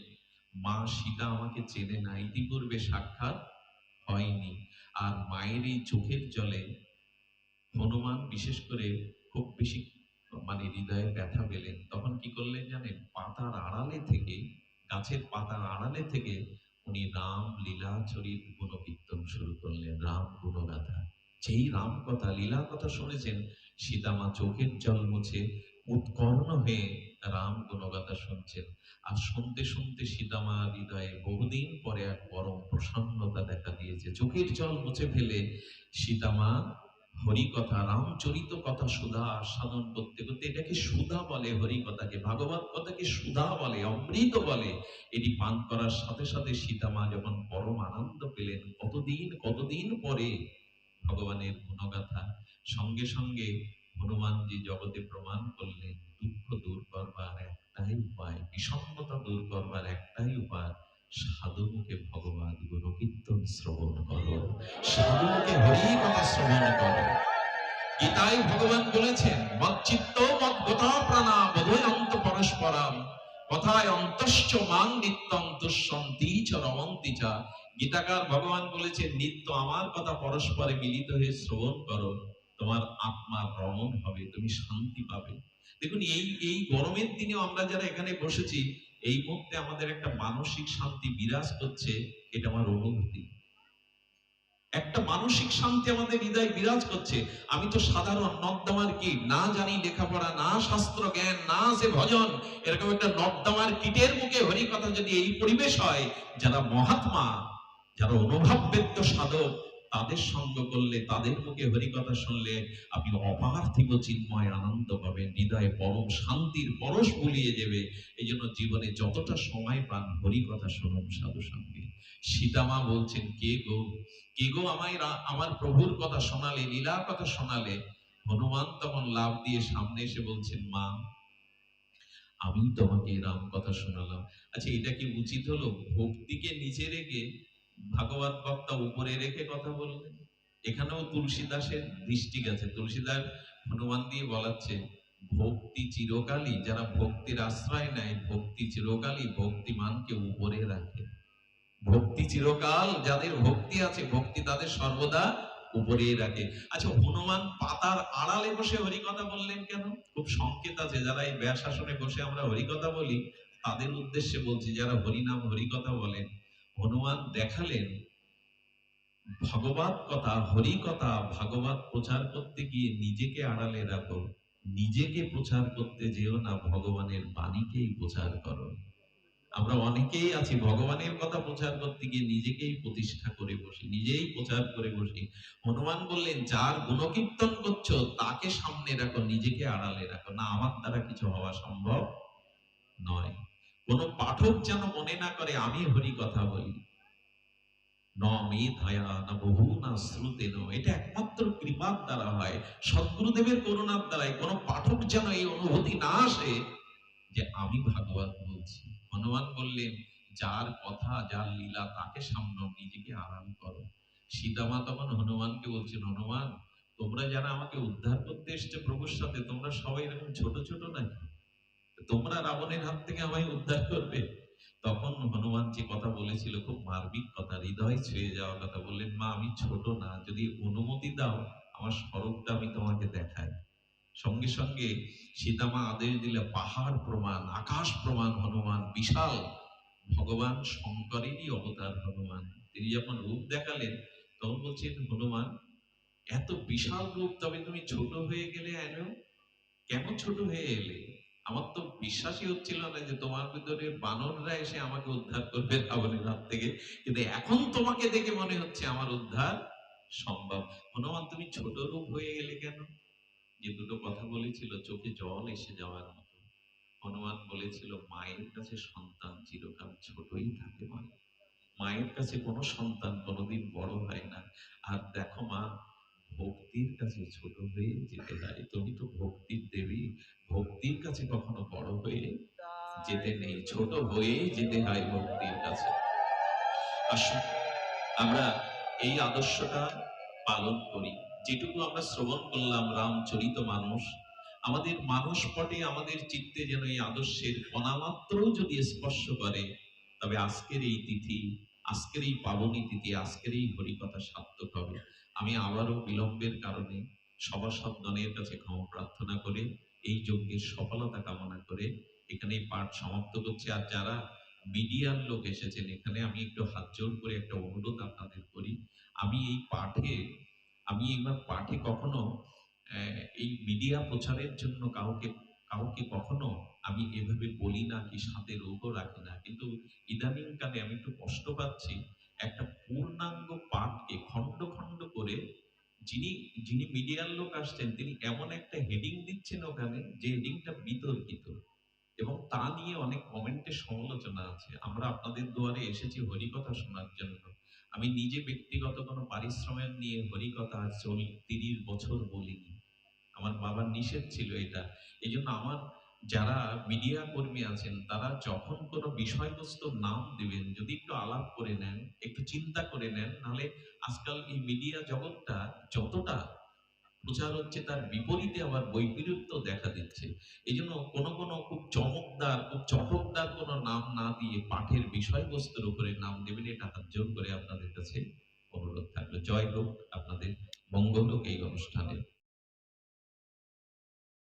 মা সীতা আমাকে চেনে না, ইতিপূর্বে সাক্ষাৎ হয়নি, আর মায়ের এই চোখের জলে হনুমান বিশেষ করে খুব বেশি হৃদয়ে ব্যথা পেলেন। তখন কি করলেন জানেন? পাতার আড়ালে থেকে, গাছের পাতার আড়ালে থেকে উনি রাম লীলা চরিত গুণকীর্তন শুরু করলেন, রাম গুণগাথা। যেই রাম কথা লীলা কথা শুনেছেন সীতামা চোখের জল মুছে উৎকর্ণ হয়ে রাম গুণগাথা শুনছেন। আর শুনতে শুনতে সীতামা হৃদয়ে বহুদিন পরে এক পরম প্রসন্নতা দেখা দিয়েছে। চোখের জল মুছে ফেলে সীতামা হরি কথা, রামচরিত কথা সুধা আস্বাদন করতে করতে, এটাকে সুধা বলে, হরি কথাকে, ভাগবত কথাকে সুধা বলে, অমৃত বলে। এটি পান করার সাথে সাথে সীতামা যখন পরম আনন্দ পেলেন, কতদিন পরে ভগবানের গুণগাথা, সঙ্গে সঙ্গে হনুমানজি জগতে প্রমাণ করলেন দুঃখ দূর করবার একটাই উপায়, বিষণ্ণতা দূর করবার একটাই উপায়, সাধুমুখে ভগবান গুণকীর্তন শ্রবণ করো, সাধুমুখে হরি কথা শ্রবণ করো। গীতায় ভগবান বলেছেন মচ্চিত্ত মদ্গতা প্রাণা বোধয়ন্ত পরস্পরাম কথায় অন্তশ্চ মাং নিত্যং দুঃসন্তি চ রমন্তি চা। গীতাকার ভগবান বলেছেন নিত্য আমার কথা পরস্পরে মিলিত হয়ে শ্রবণ করো, তোমার আত্মার রমণ হবে, তুমি শান্তি পাবে। দেখুন এই গরমের দিনেও আমরা যারা এখানে বসেছি এই মুহূর্তে আমাদের একটা মানসিক শান্তি বিরাজ করছে, এটা আমার অনুভূতি। একটা মানসিক শান্তি আমাদের হৃদয় বিরাজ করছে। আমি তো সাধারণ নর্দমার কীট, না জানি লেখাপড়া, না শাস্ত্র জ্ঞান, না আছে ভজন, এরকম একটা নর্দমার কীটের মুখে হরি কথা যদি এই পরিবেশ হয়, যারা মহাত্মা, যারা অনুভববেদ্য সাধক, তাদের সঙ্গ করলে, তাদের মুখে হরি কথা শুনলে আপনি অপার্থিব চিন্ময় আনন্দ পাবেন, হৃদয়ে পরম শান্তির পরশ বুলিয়ে যাবে। এই জন্য জীবনে যতটা সময় পান হরি কথা শুনুন সাধু সঙ্গে। সীতামা বলছেন, কে গো, কে গো আমায় আমার প্রভুর কথা শোনালে, লীলার কথা শোনালে? হনুমান তখন লাফ দিয়ে সামনে এসে বলছেন, মা, আমি তোমাকে রাম কথা শোনালাম। আচ্ছা, এটা কি উচিত হলো ভক্তিকে নিচে রেখে ভাগবত বক্তা উপরে রেখে কথা বললেন? এখানেও তুলসীদাসের দৃষ্টি গেছে। তুলসীদাস হনুমান দিয়ে বলাচ্ছে, ভক্তি চিরকালই, যারা ভক্তির আশ্রয় নেয়, ভক্তি চিরকালই ভক্তিমানকে উপরে রাখে। ভক্তি চিরকাল, যাদের ভক্তি আছে, ভক্তি তাদের সর্বদা উপরেই রাখে। আচ্ছা, হনুমান পাতার আড়ালে বসে হরিকথা বললেন কেন? খুব সংকেত আছে। যারা এই ব্যাসাসনে বসে আমরা হরিকথা বলি, তাদের উদ্দেশ্যে বলছি, যারা হরিনাম হরিকথা বলেন, হনুমান দেখালেন ভগবত কথা, হরিকথা, ভাগবত প্রচার করতে গিয়ে নিজেকে আড়ালে রাখো। নিজেকে প্রচার করতে যেও না, ভগবানের বাণীকেই প্রচার করো। আমরা অনেকেই আছি ভগবানের কথা প্রচার করতে গিয়ে নিজেকেই প্রতিষ্ঠা করে বসি, নিজেই প্রচার করে বসি। হনুমান বললেন, যার গুণকীর্তন করছো তাকে সামনে রাখো, নিজেকে আড়ালে রাখো না। আমার দ্বারা কিছু হওয়া সম্ভব নয়। কোন পাঠক যেন মনে না করে আমি হরি কথা বলি। ন মেধায়া না বহু না শ্রুতেন, এটা একমাত্র কৃপার দ্বারা হয়, সদ্গুরুদেবের করুণার দ্বারাই। কোন পাঠক যেন এই অনুভূতি না আসে যে আমি ভাগবত বলছি। হনুমান বললেন, যার কথা, যার লীলা তাকে সামনে, নিজেকে আড়াল করো। সীতামা তখন হনুমানকে বলছেন, হনুমান, তোমরা যারা আমাকে উদ্ধার করতে এসছে প্রভুর সাথে, তোমরা সবাই এরকম ছোট ছোট নাকি? তোমরা রাবণের হাত থেকে আমায় উদ্ধার করবে? তখন হনুমান যে কথা বলেছিল, খুব মার্মিক কথা, হৃদয় ছুঁয়ে যাওয়া কথা, বললেন, মা, আমি ছোট না, যদি অনুমতি দাও আমার স্বরূপটা আমি তোমাকে দেখাই। সঙ্গে সঙ্গে সীতামা আদেশ দিলে, পাহাড় প্রমাণ, আকাশ প্রমাণ হনুমান, বিশাল ভগবান শঙ্করেরই অবতার হনুমান। তিনি যখন রূপ দেখালেন, তখন বলছেন, হনুমান, এত বিশাল রূপ, তবে তুমি ছোট হয়ে গেলে কেন? কেন ছোট হয়ে এলে? আমার তো বিশ্বাসই হচ্ছিল না যে তোমার ভিতরে বানররা এসে আমাকে উদ্ধার করবে রাবণের হাত থেকে, কিন্তু এখন তোমাকে দেখে মনে হচ্ছে আমার উদ্ধার সম্ভব। হনুমান, তুমি ছোট রূপ হয়ে গেলে কেন? যে দুটো কথা বলেছিল, চোখে জল এসে যাওয়ার মতো। হনুমান বলেছিল, মায়ের কাছে সন্তান চিরকাল ছোটই থাকে। মায়ের কাছে কোনো সন্তান কোনোদিন বড় হয় না। আর দেখো মা, ভক্তির কাছে ছোট হয়ে যেতে হয়। তুমি তো ভক্তির দেবী, ভক্তির কাছে কখনো বড় হয়ে যেতে নেই, ছোট হয়ে যেতে হয় ভক্তির কাছে। আসুন আমরা এই আদর্শটা পালন করি। যেটুকু আমরা শ্রবণ করলাম রামচরিত মানুষ, আমাদের মানস পটে, আমাদের চিত্তে যেন এই আদর্শের কণামাত্র যদি স্পর্শ করে, তবে আজকের এই তিথি, আজকের এই পাবনী তিথি, আজকের এই হরিকথা সার্থক হবে। আমি আবারও বিলম্বের কারণে সভাসদগণের কাছে ক্ষমা প্রার্থনা করে, এই যজ্ঞের সফলতা কামনা করে এখানে পাঠ সমাপ্ত করছি। আর যারা মিডিয়ার লোক এসেছেন এখানে, আমি একটু হাত জোড় করে একটা অনুরোধ আপনাদের করি। আমি এইবার পাঠে কখনো এই মিডিয়া প্রচারের জন্য কাউকে কাউকে কখনো আমি এভাবে বলি না, কি সাথে রোগও রাখি না, কিন্তু ইদানিং কালে আমি একটু কষ্ট পাচ্ছি। একটা পূর্ণাঙ্গ পাঠকে খন্ড খন্ড করে যিনি যিনি মিডিয়ার লোক আসছেন, তিনি এমন একটা হেডিং দিচ্ছেন ওখানে, যে হেডিংটা বিতর্কিত, এবং তা নিয়ে অনেক কমেন্টের সমালোচনা আছে। আমরা আপনাদের দুয়ারে এসেছি হরিকথা শোনার জন্য। আমি নিজে ব্যক্তিগত কোনো পারিশ্রমের নিয়ে হরিকথা আজ 30 বছর বলিনি। আমার বাবার নিষেধ ছিল এটা। এই জন্য আমার যারা মিডিয়া কর্মী আছেন, তারা যখন কোনো বিষয়বস্তুর নাম দিবেন, যদি একটু আলাপ করে নেন, একটু চিন্তা করে নেন, নাহলে আজকাল এই মিডিয়া জগৎটা যতটা প্রচার হচ্ছে, তার বিপরীতে আবার বৈপরীত্য দেখা দিচ্ছে। এই জন্য কোনো কোনো খুব চমকদার, খুব চটকদার কোনো নাম না দিয়ে পাঠের বিষয়বস্তুর উপরে নাম দেবেন, এটা হাত জোর করে আপনাদের কাছে অনুরোধ থাকলো। জয় হোক, আপনাদের মঙ্গল হোক এই অনুষ্ঠানে।